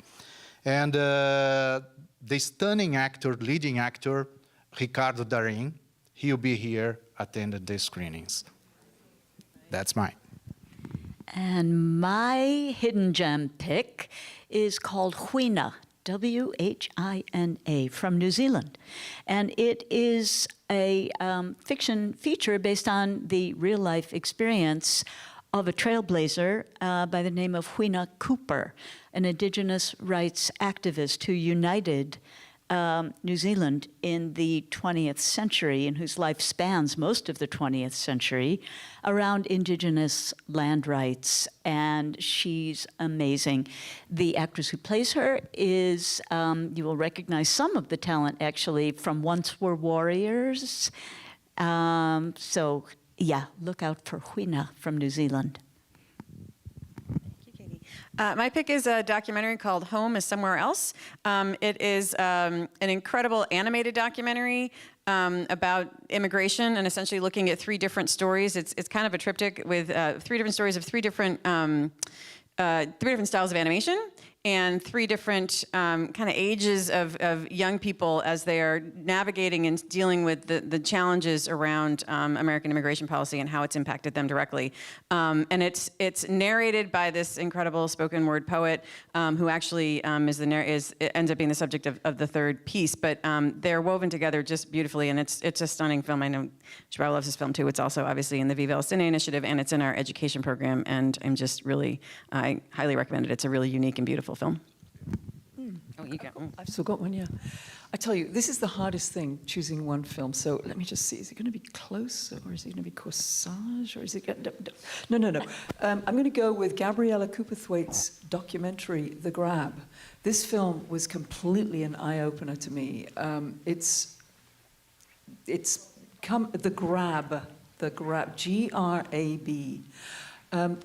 [SPEAKER 5] And the stunning leading actor, Ricardo Darín, he'll be here attending the screenings. That's mine.
[SPEAKER 34] And my hidden gem pick is called Whina, W-H-I-N-A, from New Zealand. And it is a fiction feature based on the real-life experience of a trailblazer by the name of Whina Cooper, an Indigenous rights activist who united New Zealand in the 20th century and whose life spans most of the 20th century around Indigenous land rights, and she's amazing. The actress who plays her is, you will recognize some of the talent actually from Once Were Warriors. So yeah, look out for Huina from New Zealand.
[SPEAKER 11] My pick is a documentary called Home is Somewhere Else. It is an incredible animated documentary about immigration and essentially looking at three different stories. It's kind of a triptych with three different stories of three different styles of animation and three different kind of ages of young people as they are navigating and dealing with the challenges around American immigration policy and how it's impacted them directly. And it's narrated by this incredible spoken word poet who actually ends up being the subject of the third piece. But they're woven together just beautifully, and it's a stunning film. I know Joao loves this film too. It's also obviously in the Viva El Cine initiative, and it's in our education program. And I highly recommend it. It's a really unique and beautiful film.
[SPEAKER 4] Oh, you got one. I've still got one, yeah. I tell you, this is the hardest thing, choosing one film. So let me just see. Is it going to be close, or is it going to be corsage, or is it going to... No. I'm going to go with Gabriella Cooperthwaite's documentary, The Grab. This film was completely an eye-opener to me. It's come... The Grab, G-R-A-B.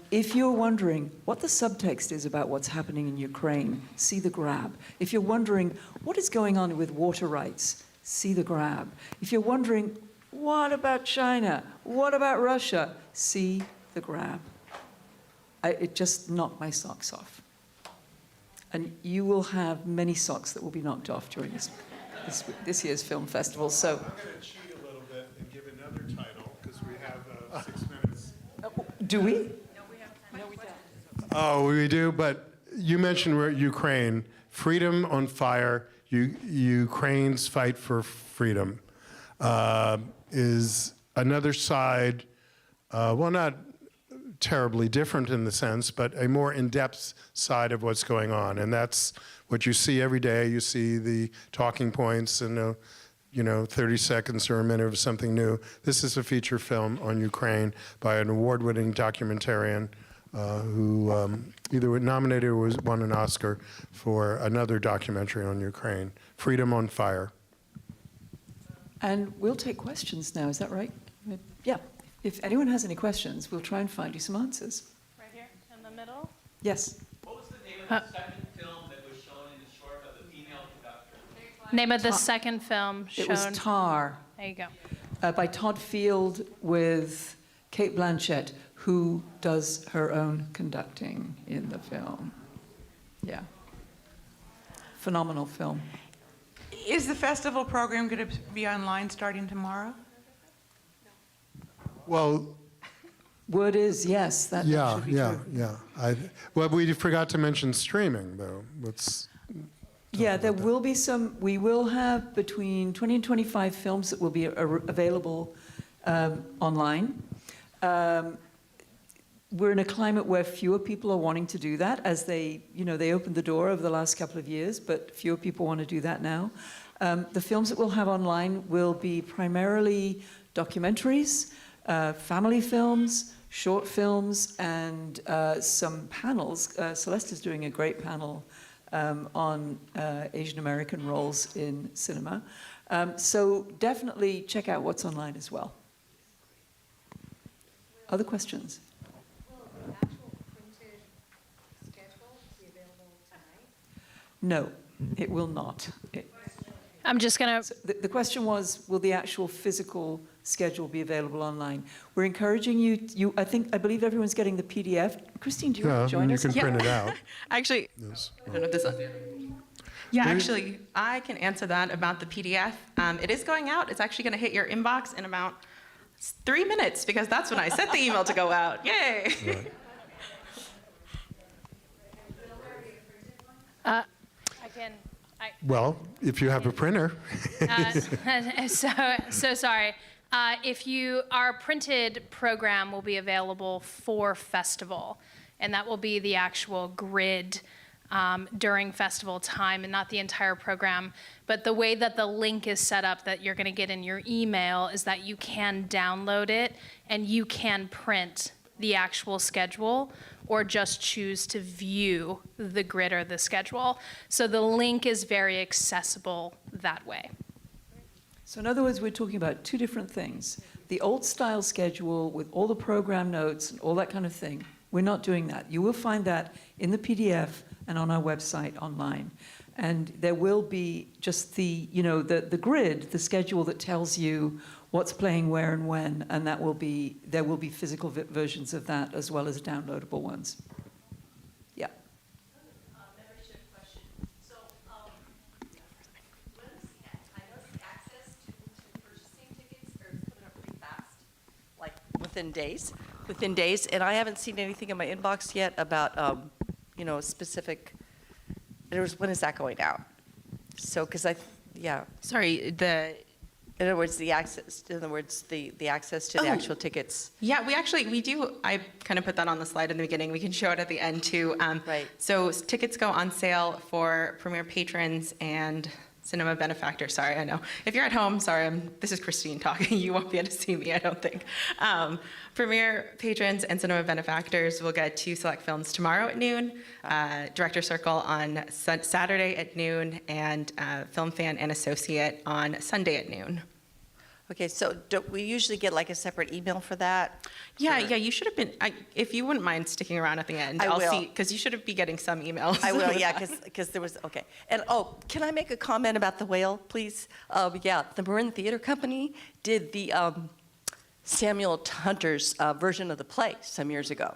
[SPEAKER 4] If you're wondering what the subtext is about what's happening in Ukraine, see The Grab. If you're wondering what is going on with water rights, see The Grab. If you're wondering what about China, what about Russia, see The Grab. It just knocked my socks off. And you will have many socks that will be knocked off during this year's film festival. So
[SPEAKER 1] I'm going to cheat a little bit and give another title because we have 6 minutes.
[SPEAKER 4] Do we?
[SPEAKER 1] Oh, we do, but you mentioned Ukraine. Freedom on Fire, Ukraine's fight for freedom, is another side, well, not terribly different in the sense, but a more in-depth side of what's going on. And that's what you see every day. You see the talking points and 30 seconds or a minute of something new. This is a feature film on Ukraine by an award-winning documentarian who either nominated or won an Oscar for another documentary on Ukraine, Freedom on Fire.
[SPEAKER 4] And we'll take questions now, is that right? Yeah. If anyone has any questions, we'll try and find you some answers.
[SPEAKER 12] Right here in the middle?
[SPEAKER 4] Yes.
[SPEAKER 17] What was the name of the second film that was shown in the short of the female conductor?
[SPEAKER 12] Name of the second film shown?
[SPEAKER 4] It was Tar.
[SPEAKER 12] There you go.
[SPEAKER 4] By Todd Field with Kate Blanchett, who does her own conducting in the film. Yeah. Phenomenal film.
[SPEAKER 19] Is the festival program going to be online starting tomorrow?
[SPEAKER 1] Well,
[SPEAKER 4] word is yes. That should be true.
[SPEAKER 1] Well, we forgot to mention streaming, though.
[SPEAKER 4] Yeah, there will be some. We will have between 20 and 25 films that will be available online. We're in a climate where fewer people are wanting to do that, as they opened the door over the last couple of years, but fewer people want to do that now. The films that we'll have online will be primarily documentaries, family films, short films, and some panels. Celeste is doing a great panel on Asian American roles in cinema. So definitely check out what's online as well. Other questions? No, it will not.
[SPEAKER 12] I'm just going
[SPEAKER 4] to... The question was, will the actual physical schedule be available online? We're encouraging you, I believe everyone's getting the PDF. Christine, do you want to join us?
[SPEAKER 1] You can print it out.
[SPEAKER 20] Actually, I don't know if this... Yeah, actually, I can answer that about the PDF. It is going out. It's actually going to hit your inbox in about 3 minutes, because that's when I set the email to go out. Yay!
[SPEAKER 12] Right.
[SPEAKER 1] Well, if you have a printer.
[SPEAKER 12] So sorry. Our printed program will be available for festival, and that will be the actual grid during festival time and not the entire program. But the way that the link is set up that you're going to get in your email is that you can download it and you can print the actual schedule or just choose to view the grid or the schedule. So the link is very accessible that way.
[SPEAKER 4] So in other words, we're talking about two different things. The old style schedule with all the program notes and all that kind of thing, we're not doing that. You will find that in the PDF and on our website online. And there will be just the grid, the schedule that tells you what's playing where and when, and there will be physical versions of that as well as downloadable ones. Yeah.
[SPEAKER 2] Within days, and I haven't seen anything in my inbox yet about, specific, when is that going out? So,
[SPEAKER 20] Sorry,
[SPEAKER 2] in other words, the access to the actual tickets.
[SPEAKER 20] Yeah, we do. I kind of put that on the slide in the beginning. We can show it at the end too.
[SPEAKER 2] Right.
[SPEAKER 20] So tickets go on sale for Premiere patrons and cinema benefactors. Sorry, I know. If you're at home, sorry, this is Christine talking. You won't be able to see me, I don't think. Premiere patrons and cinema benefactors will get 2 select films tomorrow at noon, Director Circle on Saturday at noon, and Film Fan and Associate on Sunday at noon.
[SPEAKER 2] Okay, so we usually get like a separate email for that?
[SPEAKER 20] Yeah, you should have been, if you wouldn't mind sticking around at the end, I'll see, because you should be getting some emails.
[SPEAKER 2] I will, yeah, because there was, okay. And can I make a comment about the whale, please? The Marin Theater Company did the Samuel Hunter's version of the play some years ago.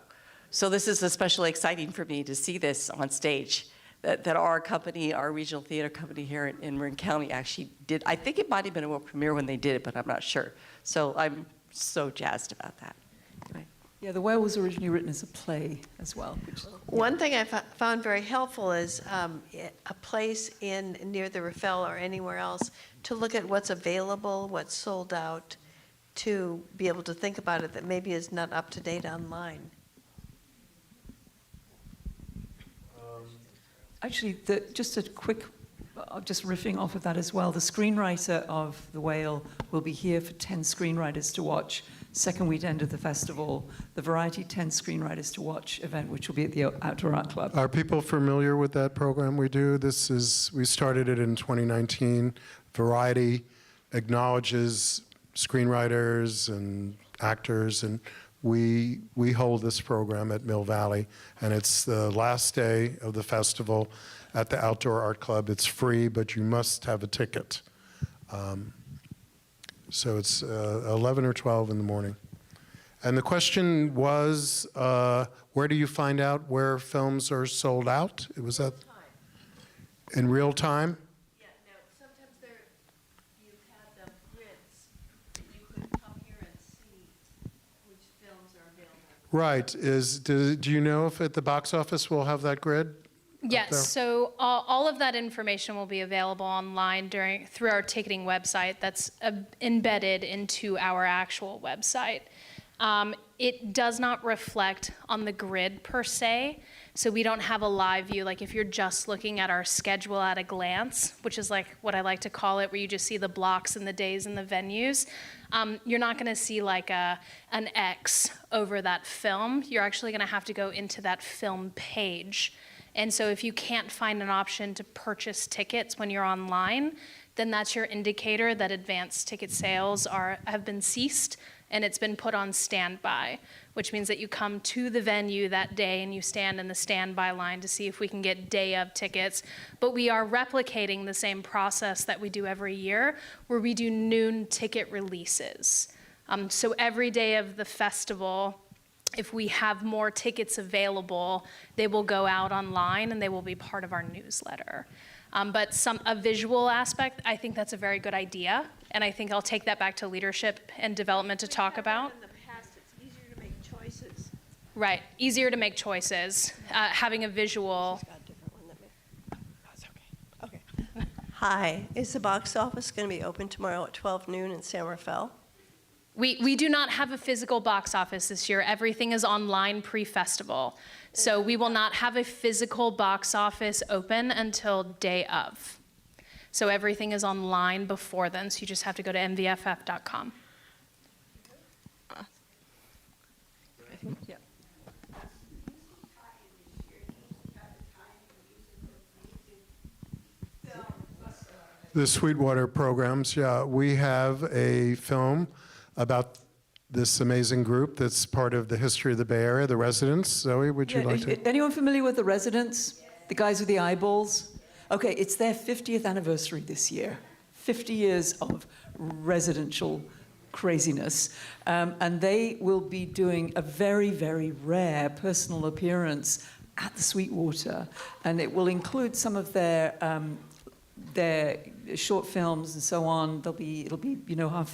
[SPEAKER 2] So this is especially exciting for me to see this on stage. That our company, our regional theater company here in Marin County actually did. I think it might have been a world premiere when they did it, but I'm not sure. So I'm so jazzed about that. Anyway.
[SPEAKER 4] Yeah, The Whale was originally written as a play as well.
[SPEAKER 14] One thing I found very helpful is a place near the Raffel or anywhere else to look at what's available, what's sold out, to be able to think about it that maybe is not up to date online.
[SPEAKER 4] Actually, just a quick, just riffing off of that as well, the screenwriter of The Whale will be here for 10 screenwriters to watch, second weekend of the festival, the Variety 10 Screenwriters to Watch event, which will be at the Outdoor Art Club.
[SPEAKER 1] Are people familiar with that program we do? We started it in 2019. Variety acknowledges screenwriters and actors, and we hold this program at Mill Valley, and it's the last day of the festival at the Outdoor Art Club. It's free, but you must have a ticket. So it's 11 or 12 in the morning. And the question was, where do you find out where films are sold out? Was that in real time?
[SPEAKER 14] Yeah, no, sometimes you've had the grids. You could come here and see which films are available.
[SPEAKER 1] Right. Do you know if at the box office we'll have that grid?
[SPEAKER 12] Yes, so all of that information will be available online through our ticketing website that's embedded into our actual website. It does not reflect on the grid per se, so we don't have a live view. Like if you're just looking at our schedule at a glance, which is like what I like to call it, where you just see the blocks and the days and the venues, you're not going to see like an X over that film. You're actually going to have to go into that film page. And so if you can't find an option to purchase tickets when you're online, then that's your indicator that advanced ticket sales have been ceased and it's been put on standby, which means that you come to the venue that day and you stand in the standby line to see if we can get day of tickets. But we are replicating the same process that we do every year, where we do noon ticket releases. So every day of the festival, if we have more tickets available, they will go out online and they will be part of our newsletter. But a visual aspect, I think that's a very good idea. And I think I'll take that back to leadership and development to talk about.
[SPEAKER 14] In the past, it's easier to make choices.
[SPEAKER 12] Right, easier to make choices, having a visual.
[SPEAKER 14] Okay. Hi, is the box office going to be open tomorrow at 12 noon in San Rafael?
[SPEAKER 12] We do not have a physical box office this year. Everything is online pre-festival. So we will not have a physical box office open until day of. So everything is online before then, so you just have to go to mvff.com.
[SPEAKER 2] Yeah.
[SPEAKER 1] The Sweetwater programs, yeah. We have a film about this amazing group that's part of the history of the Bay Area, the Residents. Zoe, would you like to?
[SPEAKER 4] Anyone familiar with the Residents? The guys with the eyeballs? Okay, it's their 50th anniversary this year. 50 years of residential craziness. And they will be doing a very, very rare personal appearance at the Sweetwater. And it will include some of their short films and so on. It'll be, you know,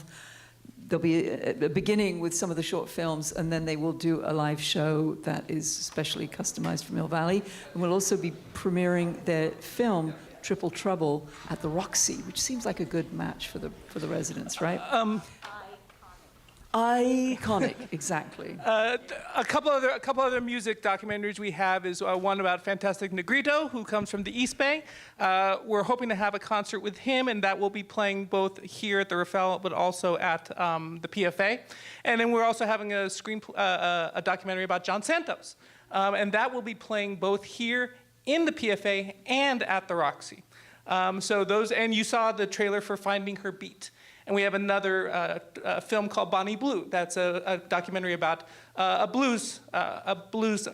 [SPEAKER 4] there'll be a beginning with some of the short films, and then they will do a live show that is specially customized for Mill Valley. And we'll also be premiering their film, Triple Trouble, at the Roxy, which seems like a good match for the Residents, right? Iconic, exactly.
[SPEAKER 10] A couple other music documentaries we have is one about Fantastic Negrito, who comes from the East Bay. We're hoping to have a concert with him, and that will be playing both here at the Rafael, but also at the PFA. And then we're also having a documentary about John Santos, and that will be playing both here in the PFA and at the Roxy. So those, and you saw the trailer for Finding Her Beat. And we have another film called Bonnie Blue. That's a documentary about a blues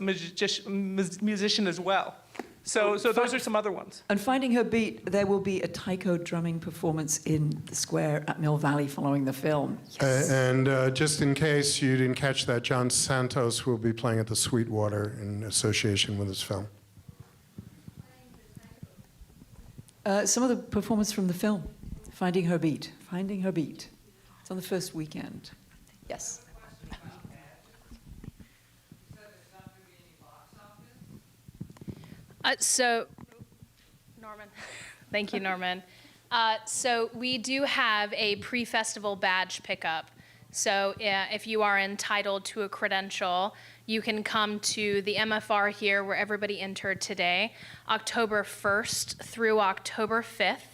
[SPEAKER 10] musician as well. So those are some other ones.
[SPEAKER 4] And Finding Her Beat, there will be a taiko drumming performance in the square at Mill Valley following the film. Yes.
[SPEAKER 1] And just in case you didn't catch that, John Santos will be playing at the Sweetwater in association with his film.
[SPEAKER 4] Some of the performance from the film. Finding Her Beat. Finding Her Beat. It's on the first weekend. Yes.
[SPEAKER 12] Norman. Thank you, Norman. So we do have a pre-festival badge pickup. So if you are entitled to a credential, you can come to the MFR here where everybody entered today, October 1st through October 5th.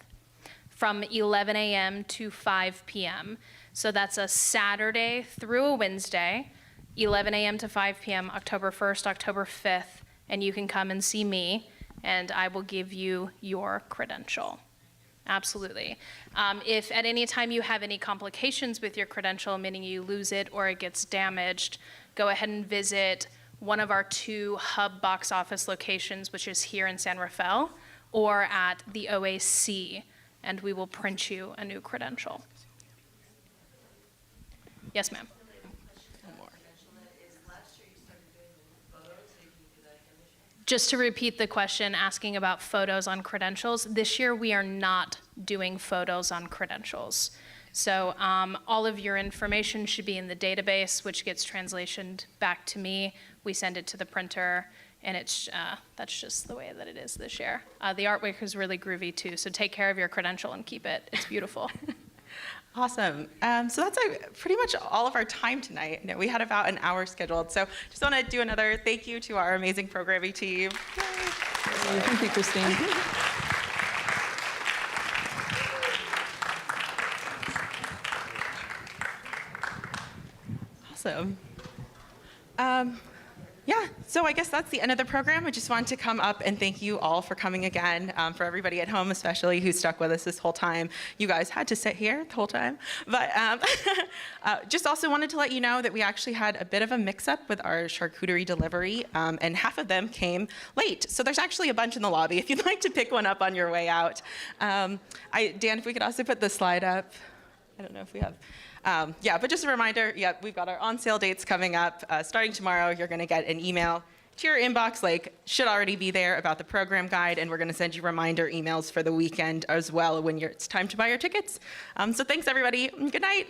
[SPEAKER 12] From 11 a.m. to 5 p.m. So that's a Saturday through a Wednesday, 11 a.m. to 5 p.m., October 1st, October 5th, and you can come and see me, and I will give you your credential. Absolutely. If at any time you have any complications with your credential, meaning you lose it or it gets damaged, go ahead and visit one of our 2 hub box office locations, which is here in San Rafael, or at the OAC, and we will print you a new credential. Yes, ma'am. Just to repeat the question, asking about photos on credentials, this year we are not doing photos on credentials. So all of your information should be in the database, which gets translationed back to me. We send it to the printer, and it's that's just the way that it is this year. The artwork is really groovy too, so take care of your credential and keep it. It's beautiful.
[SPEAKER 20] Awesome. So that's pretty much all of our time tonight. You know, we had about an hour scheduled, so just want to do another thank you to our amazing programming team. Yay.
[SPEAKER 4] Thank you, Christine.
[SPEAKER 20] Awesome. Yeah, so I guess that's the end of the program. I just wanted to come up and thank you all for coming again, for everybody at home especially who stuck with us this whole time. You guys had to sit here the whole time. But just also wanted to let you know that we actually had a bit of a mix-up with our charcuterie delivery, and half of them came late. So there's actually a bunch in the lobby if you'd like to pick one up on your way out. Dan, if we could also put the slide up. I don't know if we have. Yeah, but just a reminder, yeah, we've got our on-sale dates coming up. Starting tomorrow, you're going to get an email to your inbox, like, should already be there, about the program guide, and we're going to send you reminder emails for the weekend as well when it's time to buy your tickets. So thanks, everybody. Good night.